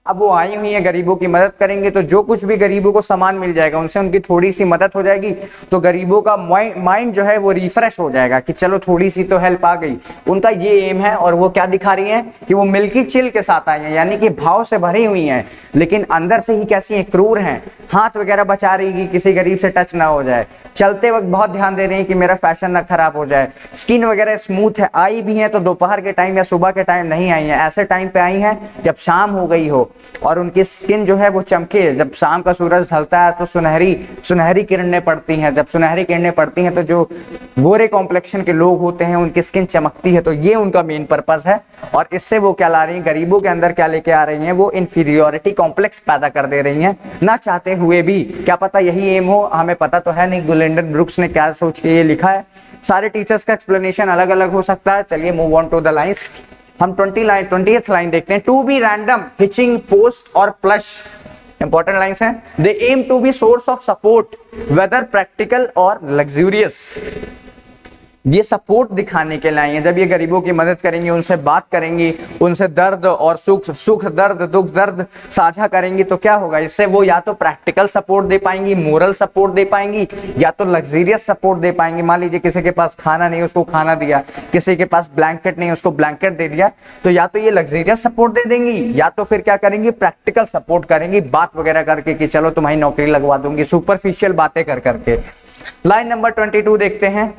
अब वो आई हुई है, गरीबों की मदद करेंगे, तो जो कुछ भी गरीबों को सामान मिल जाएगा उनसे उनकी थोड़ी सी मदद हो जाएगी, तो गरीबों का माइंड जो है वो रिफ्रेश हो जाएगा कि चलो थोड़ी सी तो हेल्प आ गई। उनका ये एम है, और वो क्या दिखा रही हैं कि वो मिल्की चिल के साथ आई हैं, यानी कि भाव से भरी हुई हैं, लेकिन अंदर से ही कैसी हैं? क्रूर हैं। हाथ वगैरह बचा रही कि किसी गरीब से टच ना हो जाए। चलते वक्त बहुत ध्यान दे रही हैं कि मेरा फैशन ना खराब हो जाए। स्किन वगैरह स्मूथ है। आई भी हैं तो दोपहर के टाइम या सुबह के टाइम नहीं आई हैं, ऐसे टाइम पे आई हैं जब शाम हो गई हो, और उनकी स्किन जो है वो चमके। जब शाम का सूरज ढलता है तो सुनहरी किरणें पड़ती हैं। जब सुनहरी किरणें पड़ती हैं तो जो गोरे कॉम्प्लेक्शन के लोग होते हैं उनकी स्किन चमकती है। तो ये उनका मेन पर्पस है, और इससे वो क्या ला रही हैं? गरीबों के अंदर क्या लेके आ रही हैं? वो इंफीरियोरिटी कॉम्प्लेक्स पैदा कर दे रही हैं, ना चाहते हुए भी। क्या पता यही एम हो, हमें पता तो है नहीं गुलेंडन ब्रुक्स ने क्या सोच के ये लिखा है। सारे टीचर्स का एक्सप्लेनेशन अलग अलग हो सकता है। चलिए move on to the lines. हम 20th लाइन देखते हैं। To be random, hitching, post और प्लश। इंपॉर्टेंट लाइन्स हैं। They aim to be source of support whether practical और लग्जूरियस। ये सपोर्ट दिखाने के लिए आई है। जब ये गरीबों की मदद करेंगी, उनसे बात करेंगी, उनसे दर्द और सुख दर्द दुख दर्द साझा करेंगी, तो क्या होगा? इससे वो या तो प्रैक्टिकल सपोर्ट दे पाएंगी, मोरल सपोर्ट दे पाएंगी, या तो लग्जरियस सपोर्ट दे पाएंगी। मान लीजिए किसी के पास खाना नहीं, उसको खाना दिया, किसी के पास ब्लैंकेट नहीं, उसको ब्लैंकेट दे दिया, तो या तो ये लग्जरियस सपोर्ट दे देंगी, या तो फिर क्या करेंगी? प्रैक्टिकल सपोर्ट करेंगी, बात वगैरह करके कि चलो तुम्हारी नौकरी लगवा दूंगी, सुपरफिशियल बातें कर करके। लाइन नंबर 22 देखते हैं।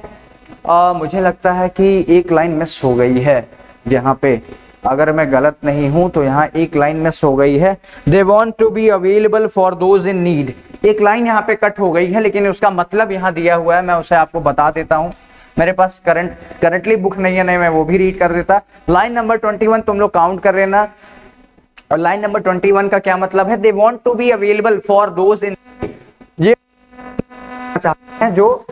मुझे लगता है कि एक लाइन मिस हो गई है यहाँ पे, अगर मैं गलत नहीं हूं तो यहाँ एक लाइन मिस हो गई है। They want to be available for those in need. एक लाइन यहाँ पे कट हो गई है, लेकिन उसका मतलब यहाँ दिया हुआ है, मैं उसे आपको बता देता हूँ। मेरे पास करंटली बुक नहीं है, नहीं मैं वो भी रीड कर देता। लाइन नंबर 21 तुम लोग काउंट कर लेना। और लाइन नंबर 21 का क्या मतलब है, they want to be available for those in, ये चाहते हैं जो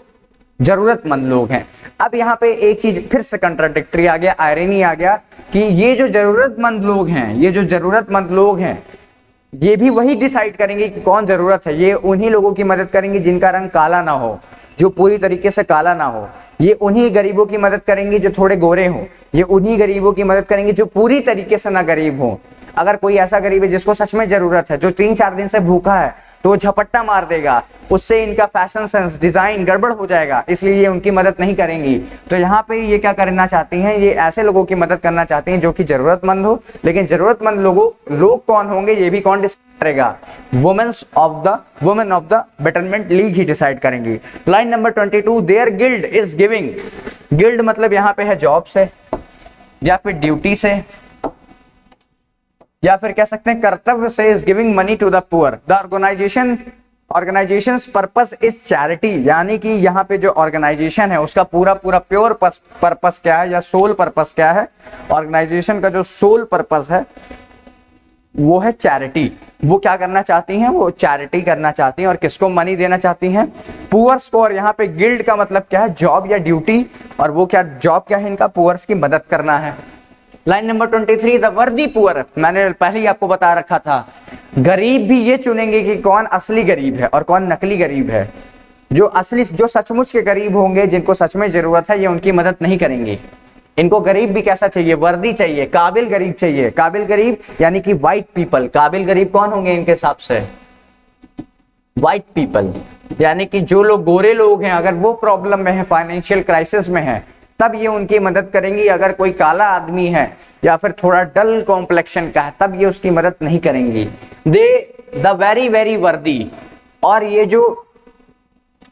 जरूरतमंद लोग हैं। अब यहाँ पे एक चीज फिर से कंट्राडिक्टरी आ गया, आयरनी आ गया कि ये जो जरूरतमंद लोग हैं, ये जो जरूरतमंद लोग हैं ये भी वही डिसाइड करेंगे कि कौन जरूरत है। ये उन्हीं लोगों की मदद करेंगे जिनका रंग काला ना हो, जो पूरी तरीके से काला ना हो। ये उन्हीं गरीबों की मदद करेंगे जो थोड़े गोरे हों। ये उन्हीं गरीबों की मदद करेंगे जो पूरी तरीके से ना गरीब हो। अगर कोई ऐसा गरीब है जिसको सच में जरूरत है, जो 3-4 दिन से भूखा है, तो वो झपट्टा मार देगा, उससे इनका फैशन सेंस, डिजाइन गड़बड़ हो जाएगा, इसलिए ये उनकी मदद नहीं करेंगी। तो यहाँ पे ये क्या करना चाहती हैं, ये ऐसे लोगों की मदद करना चाहती हैं जो कि जरूरतमंद हो। लेकिन जरूरतमंद लोग कौन होंगे ये भी कौन डिसाइड करेगा, women of the betterment league ही डिसाइड करेंगी। Line number 22, their guild is giving, guild मतलब यहाँ पे है जॉब से या फिर ड्यूटी से या फिर कह सकते हैं कर्तव्य से, is giving money to the poor. The organisation purpose is charity, यानी कि यहाँ पे जो ऑर्गेनाइजेशन है उसका पूरा प्योर पर्पस क्या है या सोल पर्पस क्या है, ऑर्गेनाइजेशन का जो सोल पर्पस है वो है चैरिटी। वो क्या करना चाहती हैं, वो चैरिटी करना चाहती हैं। और किसको मनी देना चाहती हैं, पुअर्स को। और यहाँ पे गिल्ड का मतलब क्या है, जॉब या ड्यूटी। और वो क्या जॉब क्या है इनका, पुअर्स की मदद करना है। लाइन नंबर 23, द वर्दी पुअर, मैंने पहले ही आपको बता रखा था, गरीब भी ये चुनेंगे कि कौन असली गरीब है और कौन नकली गरीब है। जो सचमुच के गरीब होंगे, जिनको सच में जरूरत है, ये उनकी मदद नहीं करेंगे। इनको गरीब भी कैसा चाहिए, वर्दी चाहिए, काबिल गरीब चाहिए। काबिल गरीब यानी कि व्हाइट पीपल। काबिल गरीब कौन होंगे इनके हिसाब से, व्हाइट पीपल, यानी कि जो लोग गोरे लोग हैं, अगर वो प्रॉब्लम में है, फाइनेंशियल क्राइसिस में है, तब ये उनकी मदद करेंगी। अगर कोई काला आदमी है या फिर थोड़ा डल कॉम्प्लेक्शन का है, तब ये उसकी मदद नहीं करेंगी। द वेरी वेरी वर्दी। और ये जो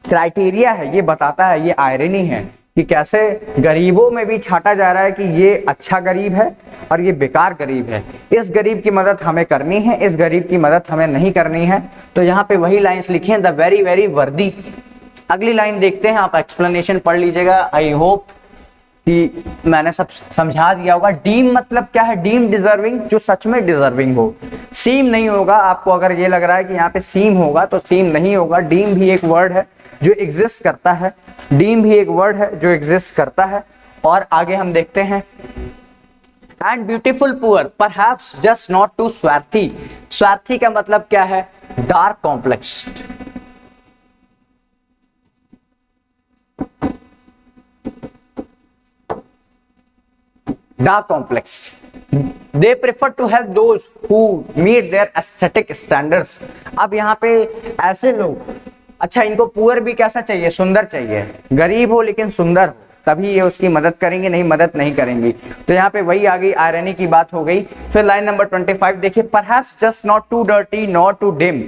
क्राइटेरिया है ये बताता है, ये आयरनी है कि कैसे गरीबों में भी छांटा जा रहा है कि ये अच्छा गरीब है और ये बेकार गरीब है। इस गरीब की मदद हमें करनी है, इस गरीब की मदद हमें नहीं करनी है। तो यहाँ पे वही लाइंस लिखी हैं, द वेरी वेरी वर्दी। अगली लाइन देखते हैं, आप एक्सप्लेनेशन पढ़ लीजिएगा। आई होप कि मैंने सब समझा दिया होगा। डीम मतलब क्या है, डीम डिजर्विंग, जो सच में डिजर्विंग हो। सीम नहीं होगा, आपको अगर ये लग रहा है कि यहाँ पे सीम होगा तो सीम नहीं होगा। डीम भी एक वर्ड है जो एग्जिस्ट करता है, डीम भी एक वर्ड है जो एग्जिस्ट करता है। और आगे हम देखते हैं, and beautiful poor perhaps just not too स्वार्थी। स्वार्थी का मतलब क्या है, dark complex. Dark complex. They prefer to help those who meet their aesthetic standards. अब यहाँ पे ऐसे लोग, अच्छा इनको पुअर भी कैसा चाहिए, सुंदर चाहिए, गरीब हो लेकिन सुंदर हो, तभी ये उसकी मदद करेंगे, नहीं मदद नहीं करेंगी। तो यहाँ पे वही आ गई, आयरनी की बात हो गई। फिर लाइन नंबर 25 देखिए, perhaps just not too dirty not too dim.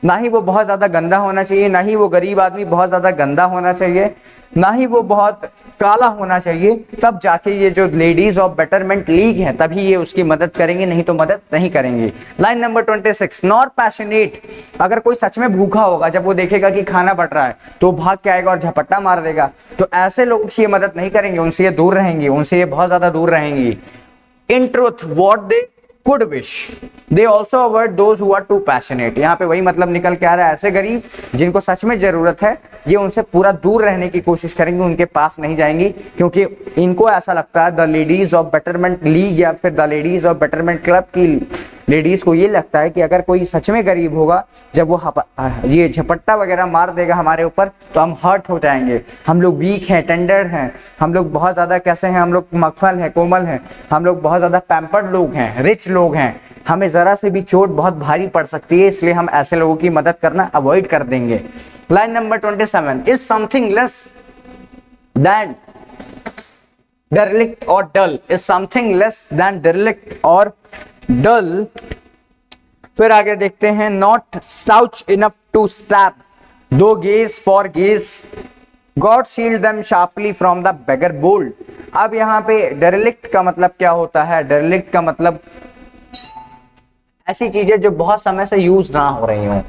ना ही वो बहुत ज्यादा गंदा होना चाहिए, ना ही वो गरीब आदमी बहुत ज्यादा गंदा होना चाहिए, ना ही वो बहुत काला होना चाहिए। तब जाके ये जो लेडीज ऑफ बेटरमेंट लीग है तभी ये उसकी मदद करेंगे, नहीं तो मदद नहीं करेंगे। Line number 26, not passionate. अगर कोई सच में भूखा होगा, जब वो देखेगा कि खाना बट रहा है तो भाग के आएगा और झपट्टा मार देगा। तो ऐसे लोग ये मदद नहीं करेंगे, उनसे ये दूर रहेंगी, उनसे ये बहुत ज्यादा दूर रहेंगी। In truth what they could wish they also avoid those who are too passionate। यहाँ पे वही मतलब निकल के आ रहा है, ऐसे गरीब जिनको सच में जरूरत है ये उनसे पूरा दूर रहने की कोशिश करेंगे, उनके पास नहीं जाएंगी, क्योंकि इनको ऐसा लगता है, the ladies of betterment league या फिर the ladies of betterment club की लेडीज को ये लगता है कि अगर कोई सच में गरीब होगा, जब वो ये झपट्टा वगैरह मार देगा हमारे ऊपर तो हम हर्ट हो जाएंगे। हम लोग वीक हैं, टेंडर हैं, हम लोग बहुत ज्यादा कैसे हैं, हम लोग मखमल हैं, कोमल हैं, हम लोग बहुत ज्यादा पैम्पर्ड लोग हैं, रिच लोग हैं, हमें जरा से भी चोट बहुत भारी पड़ सकती है, इसलिए हम ऐसे लोगों की मदद करना अवॉइड कर देंगे। Line number 27, is something less than derelict or dull, is something less than derelict or dull। फिर आगे देखते हैं, not slouch enough to stab, though gaze for gaze, God shield them sharply from the beggar bold। अब यहाँ पे derelict का मतलब क्या होता है, derelict का मतलब ऐसी चीजें जो बहुत समय से यूज ना हो रही हो।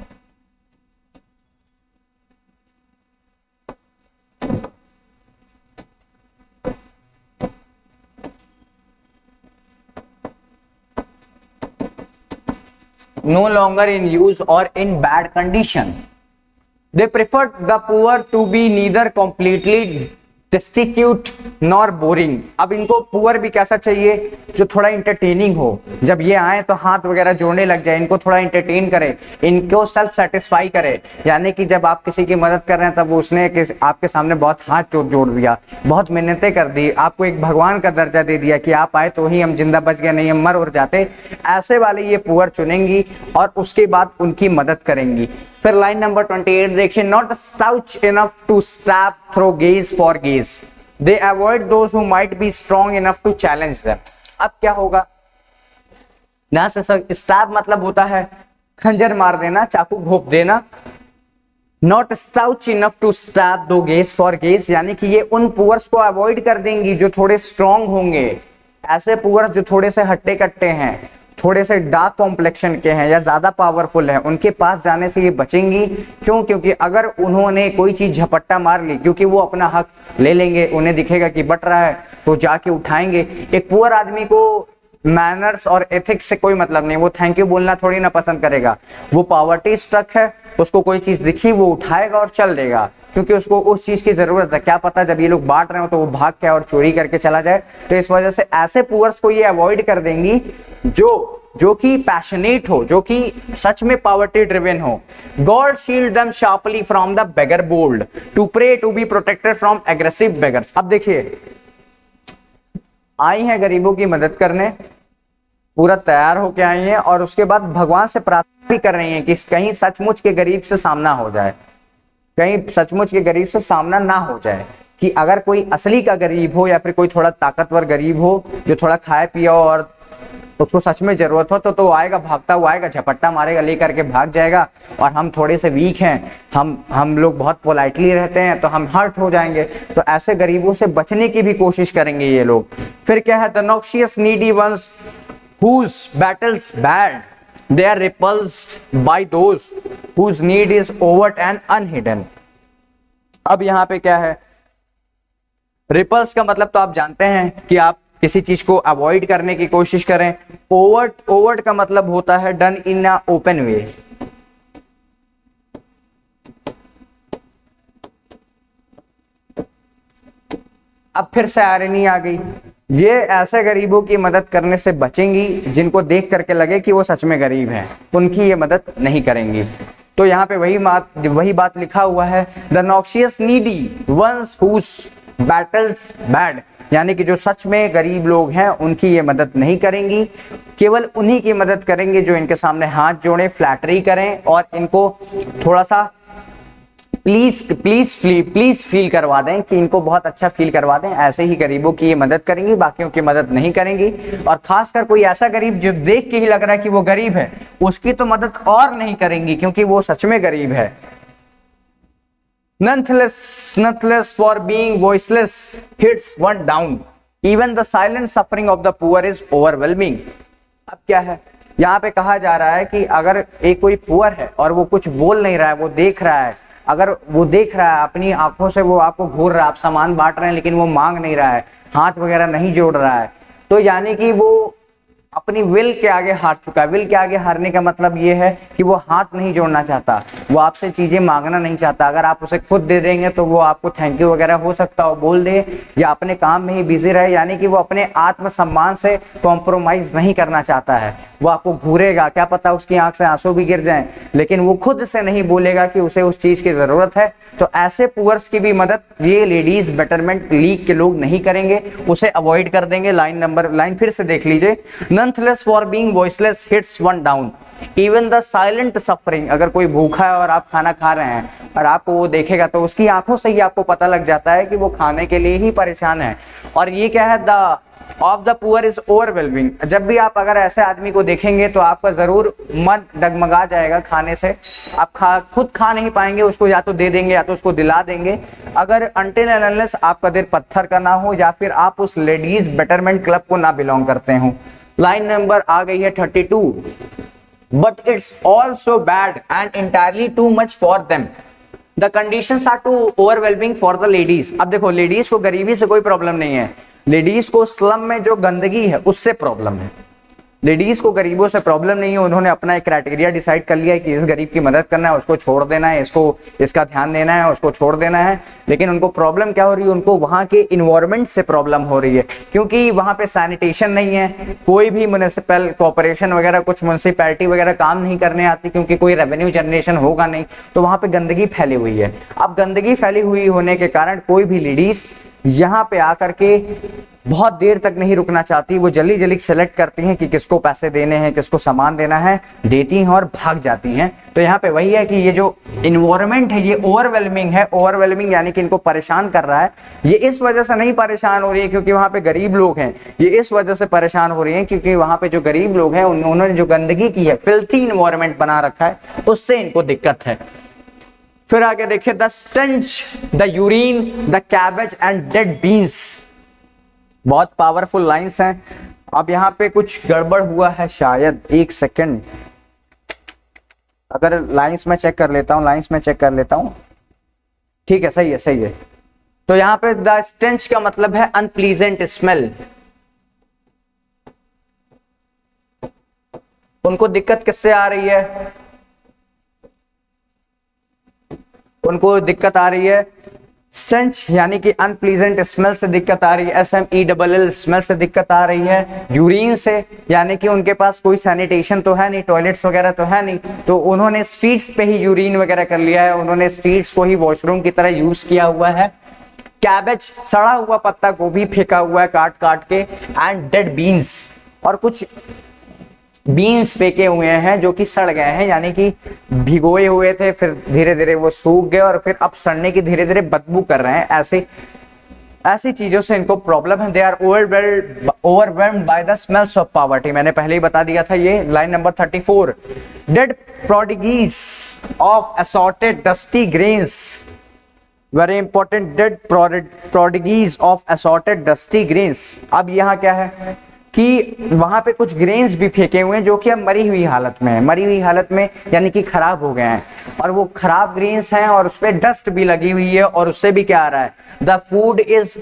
no longer in use or in bad condition. They preferred the poor to be neither completely destitute nor boring. अब इनको पुअर भी कैसा चाहिए, जो थोड़ा इंटरटेनिंग हो, जब ये आए तो हाथ वगैरह जोड़ने लग जाए, इनको थोड़ा इंटरटेन करे, इनको सेल्फ सेटिस्फाई करे, यानी कि जब आप किसी की मदद कर रहे हैं तब उसने आपके सामने बहुत हाथ जोड़ दिया, बहुत मिन्नतें कर दी, आपको एक भगवान का दर्जा दे दिया कि आप आए तो ही हम जिंदा बच गए, नहीं हम मर उड़ जाते, ऐसे वाले ये पुअर चुनेंगी और उसके बाद उनकी मदद करेंगी। फिर लाइन नंबर 28 देखिए, not stout enough to stab through gaze for gaze, they avoid those who might be strong enough to challenge them. अब क्या होगा, यहां से स्टैब मतलब होता है खंजर मार देना, चाकू घोंप देना। Not stout enough to stab दो गेज फॉर गेज, यानी कि ये उन पुअर्स को अवॉइड कर देंगी जो थोड़े स्ट्रॉन्ग होंगे। ऐसे पुअर्स जो थोड़े से हट्टे कट्टे हैं, थोड़े से डार्क कॉम्प्लेक्शन के हैं या ज्यादा पावरफुल हैं, उनके पास जाने से ये बचेंगी। क्यों? क्योंकि अगर उन्होंने कोई चीज झपट्टा मार ली, क्योंकि वो अपना हक ले लेंगे, उन्हें दिखेगा कि बट रहा है तो जाके उठाएंगे। एक पुअर आदमी को मैनर्स और एथिक्स से कोई मतलब नहीं, वो थैंक यू बोलना थोड़ी ना पसंद करेगा, वो पॉवर्टी स्ट्रक है, उसको कोई चीज दिखी वो उठाएगा और चल देगा, क्योंकि उसको उस चीज की जरूरत है। क्या पता जब ये लोग बांट रहे हो तो वो भाग के और चोरी करके चला जाए। तो इस वजह से ऐसे पुअर्स को ये अवॉइड कर देंगी जो कि पैशनेट हो, जो कि सच में पॉवर्टी ड्रिवन हो। God shield them sharply from the beggar bold to pray to be protected from aggressive beggars. अब देखिए, आई हैं गरीबों की मदद करने, पूरा तैयार होके आई हैं और उसके बाद भगवान से प्रार्थना भी कर रही हैं कि कहीं सचमुच के गरीब से सामना हो जाए, कहीं सचमुच के गरीब से सामना ना हो जाए, कि अगर कोई असली का गरीब हो या फिर कोई थोड़ा ताकतवर गरीब हो जो थोड़ा खाए पिया और उसको सच में जरूरत हो तो आएगा, भागता हुआ आएगा, झपट्टा मारेगा, लेकर के भाग जाएगा। और हम थोड़े से वीक हैं, हम लोग बहुत पोलाइटली रहते हैं तो हम हर्ट हो जाएंगे। तो ऐसे गरीबों से बचने की भी कोशिश करेंगे ये लोग। फिर क्या है, the noxious needy ones whose battles bad, they are repulsed by those whose need is overt and unhidden। अब यहां पे क्या है, रिपल्स का मतलब तो आप जानते हैं कि आप किसी चीज को अवॉइड करने की कोशिश करें। ओवर्ट का मतलब होता है डन इन अ ओपन वे। अब फिर से आयरनी आ गई, ये ऐसे गरीबों की मदद करने से बचेंगी जिनको देख करके लगे कि वो सच में गरीब हैं, उनकी ये मदद नहीं करेंगी। तो यहाँ पे वही बात लिखा हुआ है, the noxious needy ones whose battles bad, यानी कि जो सच में गरीब लोग हैं उनकी ये मदद नहीं करेंगी, केवल उन्हीं की मदद करेंगे जो इनके सामने हाथ जोड़े, फ्लैटरी करें और इनको थोड़ा सा प्लीज फील करवा दें कि इनको बहुत अच्छा फील करवा दें। ऐसे ही गरीबों की ये मदद करेंगी, बाकियों की मदद नहीं करेंगी। और खासकर कोई ऐसा गरीब जो देख के ही लग रहा है कि वो गरीब है, उसकी तो मदद और नहीं करेंगी क्योंकि वो सच में गरीब है। Nonetheless, for being voiceless hits one down. Even the silent suffering of the poor is overwhelming. अब क्या है, यहाँ पे कहा जा रहा है कि अगर एक कोई पुअर है और वो कुछ बोल नहीं रहा है, वो देख रहा है, अगर वो देख रहा है अपनी आंखों से, वो आपको घूर रहा है, आप सामान बांट रहे हैं लेकिन वो मांग नहीं रहा है, हाथ वगैरह नहीं जोड़ रहा है, तो यानी कि वो अपनी विल के आगे हार चुका है। विल के आगे हारने का मतलब ये है कि वो हाथ नहीं जोड़ना चाहता, वो आपसे चीजें मांगना नहीं चाहता। अगर आप उसे खुद दे देंगे तो वो आपको थैंक यू वगैरह हो सकता हो बोल दे, या अपने काम में ही बिजी रहे, यानी कि वो अपने आत्मसम्मान से कॉम्प्रोमाइज नहीं करना चाहता है। वो आपको घूरेगा, क्या पता उसकी आंख से आंसू भी गिर जाएं, लेकिन वो खुद से नहीं बोलेगा कि उसे उस चीज की जरूरत है। तो ऐसे पुअर्स की भी मदद ये लेडीज बेटरमेंट लीग के लोग नहीं करेंगे, उसे अवॉइड कर देंगे। लाइन फिर से देख लीजिए, Nonetheless, for being voiceless hits one down. Even the silent suffering, अगर कोई भूखा है और आप खाना खा रहे हैं और आपको वो देखेगा तो उसकी आंखों से ही आपको पता लग जाता है कि वो खाने के लिए ही परेशान है। और ये क्या है, the of the poor is overwhelming. जब भी आप अगर ऐसे आदमी को देखेंगे तो आपका जरूर मन डगमगा जाएगा खाने से। आप खुद खा नहीं पाएंगे, उसको या तो दे देंगे या तो उसको दिला देंगे। अगर अनटिल एंड अनलेस आपका दिल पत्थर का ना हो या फिर आप उस लेडीज बेटरमेंट क्लब को ना बिलोंग करते हो। लाइन नंबर आ गई है 32, but it's also bad and entirely too much for them. The conditions are too overwhelming for the ladies. अब देखो, लेडीज को गरीबी से कोई प्रॉब्लम नहीं है, लेडीज को स्लम में जो गंदगी है उससे प्रॉब्लम है। लेडीज को गरीबों से प्रॉब्लम नहीं है, उन्होंने अपना एक क्राइटेरिया डिसाइड कर लिया है कि इस गरीब की मदद करना है, उसको छोड़ देना है, इसको इसका ध्यान देना है, उसको छोड़ देना है। लेकिन उनको प्रॉब्लम क्या हो रही है, उनको वहाँ के इन्वायरमेंट से प्रॉब्लम हो रही है, क्योंकि वहाँ पे सैनिटेशन नहीं है, कोई भी म्युनिसिपल कॉर्पोरेशन वगैरह कुछ म्युनिसिपैलिटी वगैरह काम नहीं करने आती, क्योंकि कोई रेवेन्यू जनरेशन होगा नहीं, तो वहाँ पे गंदगी फैली हुई है। अब गंदगी फैली हुई होने के कारण कोई भी लेडीज यहाँ पे आकर के बहुत देर तक नहीं रुकना चाहती, वो जल्दी जल्दी सेलेक्ट करती हैं कि किसको पैसे देने हैं, किसको सामान देना है, देती हैं और भाग जाती हैं। तो यहाँ पे वही है कि ये जो इन्वायरमेंट है ये ओवरवेलमिंग है, ओवरवेलमिंग यानी कि इनको परेशान कर रहा है। ये इस वजह से नहीं परेशान हो रही है क्योंकि वहाँ पे गरीब लोग हैं, ये इस वजह से परेशान हो रही है क्योंकि वहाँ पे जो गरीब लोग हैं उन्होंने जो गंदगी की है, फिल्थी इन्वायरमेंट बना रखा है, उससे इनको दिक्कत है। फिर आगे देखिए, the stench, the urine, the cabbage and dead beans. बहुत पावरफुल लाइंस हैं। अब यहां पे कुछ गड़बड़ हुआ है शायद, एक सेकंड, अगर लाइंस में चेक कर लेता हूं, लाइंस में चेक कर लेता हूं, ठीक है, सही है, सही है। तो यहां पे द स्टेंच का मतलब है अनप्लीजेंट स्मेल। उनको दिक्कत किससे आ रही है, उनको दिक्कत आ रही है स्टेंच यानी कि अनप्लीजेंट स्मेल से दिक्कत आ रही है, SMELL स्मेल से दिक्कत आ रही है। यूरिन से यानी कि उनके पास कोई सैनिटेशन तो है नहीं, टॉयलेट्स वगैरह तो है नहीं, तो उन्होंने स्ट्रीट्स पे ही यूरिन वगैरह कर लिया है, उन्होंने स्ट्रीट्स को ही वॉशरूम की तरह यूज किया हुआ है। कैबेज, सड़ा हुआ पत्ता गोभी फेंका हुआ है काट काट के, एंड डेड बीन्स, और कुछ बीन्स फेंके हुए हैं जो कि सड़ गए हैं, यानी कि भिगोए हुए थे, फिर धीरे धीरे वो सूख गए और फिर अब सड़ने की धीरे धीरे बदबू कर रहे हैं। ऐसी चीजों से इनको प्रॉब्लम है। They are overwhelmed by the smells of poverty. मैंने पहले ही बता दिया था ये, line number 34। Dead prodigies of assorted dusty grains, very important, dead prodigies of assorted dusty grains. अब यहाँ क्या है कि वहां पे कुछ ग्रेन्स भी फेंके हुए हैं जो कि अब मरी हुई हालत में है, मरी हुई हालत में यानी कि खराब हो गए हैं, और वो खराब ग्रेन्स हैं और उस पे डस्ट भी लगी हुई है, और उससे भी क्या आ रहा है, the food is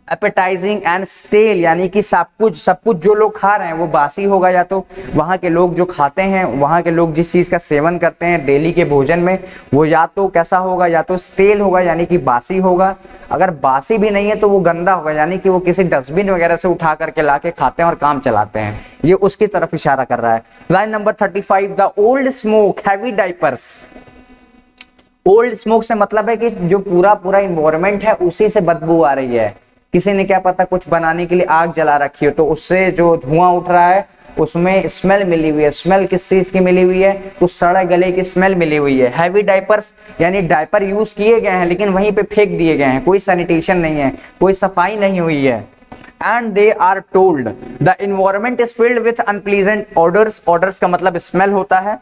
appetising and stale, यानी कि सब कुछ जो लोग खा रहे हैं वो बासी होगा, या तो वहां के लोग जो खाते हैं, वहां के लोग जिस चीज का सेवन करते हैं डेली के भोजन में, वो या तो कैसा होगा, या तो स्टेल होगा यानी कि बासी होगा, अगर बासी भी नहीं है तो वो गंदा होगा, यानी कि वो किसी डस्टबिन वगैरह से उठा करके लाके खाते हैं और काम चलाते हैं। ये उसकी तरफ इशारा कर रहा है। Line number 35, the old smoke, heavy diapers. Old smoke से मतलब है कि जो पूरा इन्वायरमेंट है उसी से बदबू आ रही है। किसी ने क्या पता कुछ बनाने के लिए आग जला रखी हो, तो उससे जो धुआं उठ रहा है उसमें स्मेल मिली हुई है। स्मेल किस चीज की मिली हुई है, कुछ सड़े गले की स्मेल मिली हुई है। हैवी डाइपर्स यानी डायपर यूज किए गए हैं लेकिन वहीं पे फेंक दिए गए हैं, कोई सैनिटेशन नहीं है, कोई सफाई नहीं हुई है। And they are told the environment is filled with unpleasant odors। odors का मतलब स्मेल होता है।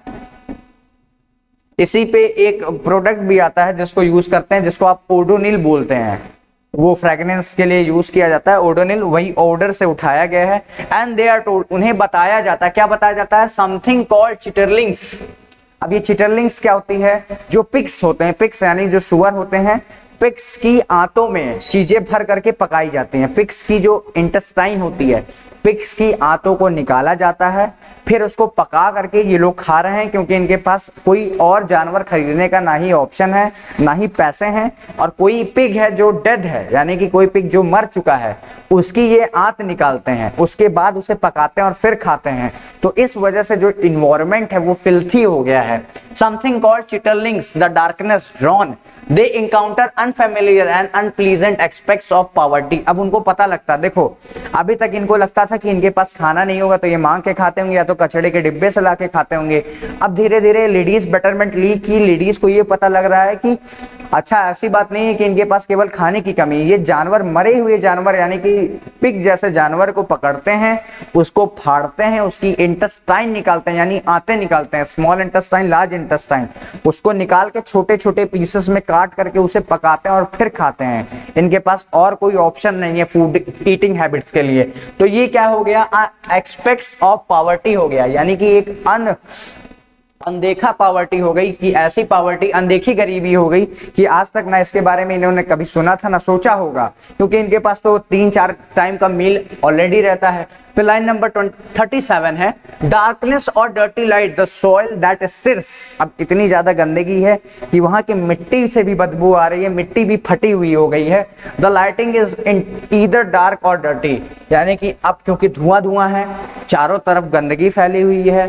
इसी पे एक प्रोडक्ट भी आता है जिसको यूज करते हैं, जिसको आप ओडोनिल बोलते हैं, वो फ्रेग्रेंस के लिए यूज किया जाता है। ओडोनिल वही ऑर्डर से उठाया गया है। एंड दे आर टोल्ड, उन्हें बताया जाता है, क्या बताया जाता है, समथिंग कॉल्ड चिटरलिंग्स। अब ये चिटरलिंग्स क्या होती है, जो पिग्स होते हैं, पिग्स यानी जो सुअर होते हैं, पिग्स की आंतों में चीजें भर करके पकाई जाती हैं। पिग्स की जो इंटेस्टाइन होती है, पिग्स की आंतों को निकाला जाता है, फिर उसको पका करके ये लोग खा रहे हैं, क्योंकि इनके पास कोई और जानवर खरीदने का ना ही ऑप्शन है ना ही पैसे हैं, और कोई पिग है जो डेड है, यानी कि कोई पिग जो मर चुका है, उसकी ये आंत निकालते हैं, उसके बाद उसे पकाते हैं और फिर खाते हैं। तो इस वजह से जो इन्वायरमेंट है वो फिल्थी हो गया है। Something called chitterlings, the darkness drawn, they encounter unfamiliar and unpleasant aspects of poverty. अब उनको पता लगता, देखो अभी तक इनको लगता था कि इनके पास खाना नहीं होगा तो ये मांग के खाते होंगे, या तो कचड़े के डिब्बे से लाके खाते होंगे। अब धीरे धीरे लेडीज बेटरमेंट लीग की लेडीज को ये पता लग रहा है कि अच्छा ऐसी बात नहीं है कि इनके पास केवल खाने की कमी है, ये जानवर, मरे हुए जानवर यानी कि पिग जैसे जानवर को पकड़ते हैं, उसको फाड़ते हैं, उसकी इंटेस्टाइन निकालते हैं यानी आंतें निकालते हैं, स्मॉल इंटेस्टाइन, लार्ज इंटेस्टाइन, उसको निकाल के छोटे छोटे पीसेस में काट करके उसे पकाते हैं और फिर खाते हैं। इनके पास और कोई ऑप्शन नहीं है फूड ईटिंग हैबिट्स के लिए। तो ये क्या हो गया, एस्पेक्ट्स ऑफ पॉवर्टी हो गया, यानी कि एक अनदेखा पॉवर्टी हो गई, कि ऐसी पॉवर्टी, अनदेखी गरीबी हो गई कि आज तक ना इसके बारे में इन्होंने कभी सुना था ना सोचा होगा, क्योंकि इनके पास तो 3-4 टाइम का मील ऑलरेडी रहता है। फिर लाइन नंबर 37 है, डार्कनेस और dirty light the soil that stirs. अब इतनी ज्यादा गंदगी है कि वहां की मिट्टी से भी बदबू आ रही है, मिट्टी भी फटी हुई हो गई है। The lighting is in either dark और डर्टी, यानी कि अब क्योंकि धुआं धुआं है, चारों तरफ गंदगी फैली हुई है,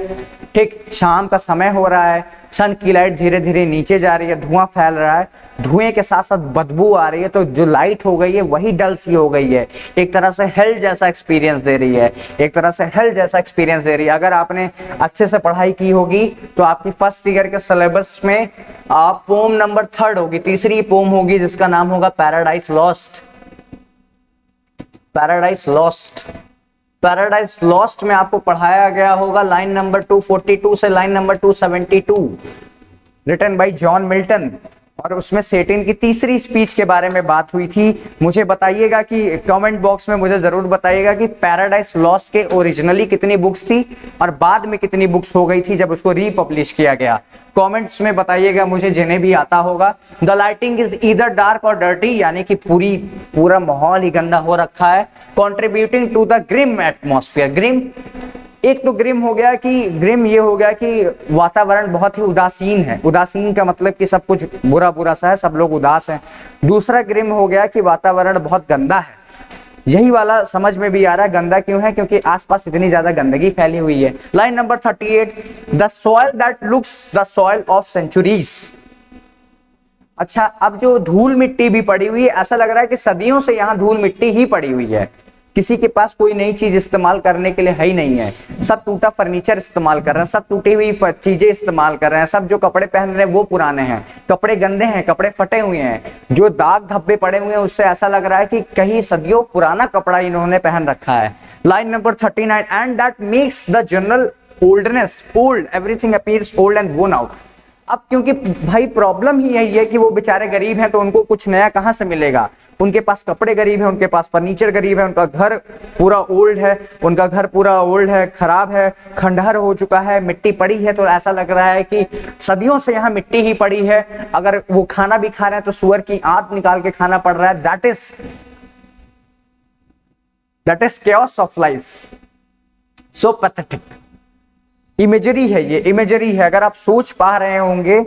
ठीक शाम का समय हो रहा है, सन की लाइट धीरे धीरे नीचे जा रही है, धुआं फैल रहा है, धुएं के साथ साथ बदबू आ रही है, तो जो लाइट हो गई है वही डल सी हो गई है, एक तरह से हेल जैसा एक्सपीरियंस दे रही है, एक तरह से हेल जैसा एक्सपीरियंस दे रही है। अगर आपने अच्छे से पढ़ाई की होगी तो आपकी फर्स्ट ईयर के सिलेबस में आप पोम नंबर 3 होगी, तीसरी पोम होगी जिसका नाम होगा Paradise Lost. Paradise Lost, Paradise Lost में आपको पढ़ाया गया होगा लाइन नंबर 242 से line number 272, written by John Milton, और उसमें सेटिन की तीसरी स्पीच के बारे में बात हुई थी। मुझे बताइएगा कि कमेंट बॉक्स में मुझे जरूर बताइएगा कि पैराडाइज लॉस्ट के ओरिजिनली कितनी बुक्स थी और बाद में कितनी बुक्स हो गई थी जब उसको रीपब्लिश किया गया। कमेंट्स में बताइएगा मुझे, जिन्हें भी आता होगा। The lighting is either dark और डर्टी, यानी कि पूरा माहौल ही गंदा हो रखा है। Contributing to the grim atmosphere, grim, एक तो ग्रिम हो गया कि ग्रिम ये हो गया कि वातावरण बहुत ही उदासीन है। उदासीन का मतलब कि सब कुछ बुरा बुरा सा है, सब लोग उदास हैं। दूसरा ग्रिम हो गया कि वातावरण बहुत गंदा है। यही वाला समझ में भी आ रहा है, गंदा क्यों है, क्योंकि आसपास इतनी ज्यादा गंदगी फैली हुई है। Line number 38, the soil that looks the soil of centuries. अच्छा, अब जो धूल मिट्टी भी पड़ी हुई है, ऐसा लग रहा है कि सदियों से यहाँ धूल मिट्टी ही पड़ी हुई है, किसी के पास कोई नई चीज इस्तेमाल करने के लिए है ही नहीं है। सब टूटा फर्नीचर इस्तेमाल कर रहे हैं, सब टूटी हुई चीजें इस्तेमाल कर रहे हैं, सब जो कपड़े पहन रहे हैं वो पुराने हैं, कपड़े गंदे हैं, कपड़े फटे हुए हैं, जो दाग धब्बे पड़े हुए हैं उससे ऐसा लग रहा है कि कहीं सदियों पुराना कपड़ा इन्होंने पहन रखा है। Line number 39, and that makes the general oldness old, everything appears old and worn out. अब क्योंकि भाई प्रॉब्लम ही यही है कि वो बेचारे गरीब हैं, तो उनको कुछ नया कहां से मिलेगा। उनके पास कपड़े गरीब है, उनके पास फर्नीचर गरीब है, उनका घर पूरा ओल्ड है, उनका घर पूरा ओल्ड है, खराब है, खंडहर हो चुका है, मिट्टी पड़ी है, तो ऐसा लग रहा है कि सदियों से यहाँ मिट्टी ही पड़ी है। अगर वो खाना भी खा रहे हैं तो सुअर की आंत निकाल के खाना पड़ रहा है। That is chaos of life, so pathetic. Imagery है, ये इमेजरी है। अगर आप सोच पा रहे होंगे,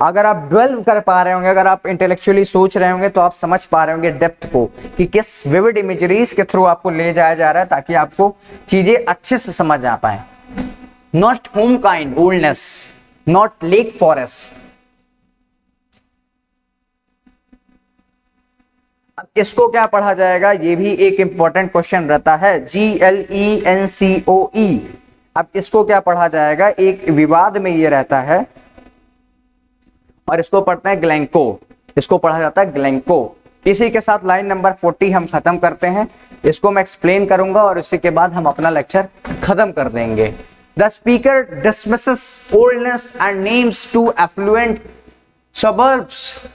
अगर आप ड्वेल कर पा रहे होंगे, अगर आप इंटेलेक्चुअली सोच रहे होंगे, तो आप समझ पा रहे होंगे डेप्थ को कि किस विविड इमेजरीज के थ्रू आपको ले जाया जा रहा है, ताकि आपको चीजें अच्छे से समझ आ पाए। Not home kind oldness, not lake forest. अब इसको क्या पढ़ा जाएगा, ये भी एक इंपॉर्टेंट क्वेश्चन रहता है। GLENCOE, अब इसको क्या पढ़ा जाएगा, एक विवाद में ये रहता है, और इसको पढ़ते हैं ग्लैंको, इसको पढ़ा जाता है ग्लैंको। इसी के साथ लाइन नंबर 40 हम खत्म करते हैं। इसको मैं एक्सप्लेन करूंगा और इसी के बाद हम अपना लेक्चर खत्म कर देंगे। The speaker dismisses oldness and names to affluent suburbs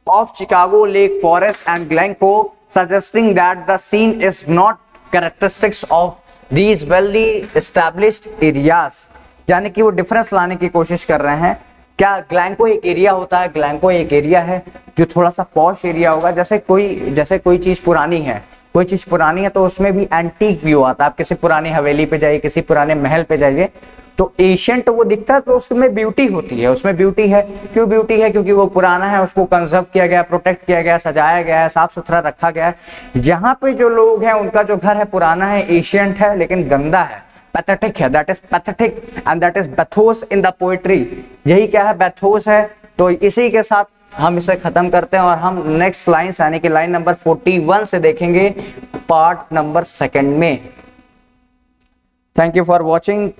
of Chicago, Lake Forest and Glencoe, suggesting that the scene is not characteristics of these well established areas। यानी कि वो डिफरेंस लाने की कोशिश कर रहे हैं। क्या ग्लैंको एक एरिया होता है? ग्लैंको एक एरिया है जो थोड़ा सा पॉश एरिया होगा। जैसे कोई चीज पुरानी है, कोई चीज पुरानी है तो उसमें भी एंटीक व्यू आता है। आप किसी पुरानी हवेली पे जाइए, किसी पुराने महल पे जाइए, तो एशियंट वो दिखता है, तो उसमें ब्यूटी होती है, उसमें ब्यूटी है। क्यों ब्यूटी है? क्योंकि वो पुराना है, उसको कंजर्व किया गया, प्रोटेक्ट किया गया, सजाया गया है, साफ सुथरा रखा गया है। यहाँ पे जो लोग हैं उनका जो घर है पुराना है, एशियंट है, लेकिन गंदा है, पैथेटिक है। That is pathetic and that is bathos in the poetry. यही क्या है? बैथोस है। तो इसी के साथ हम इसे खत्म करते हैं और हम नेक्स्ट लाइन यानी कि लाइन नंबर 41 से देखेंगे पार्ट नंबर 2 में। Thank you for watching.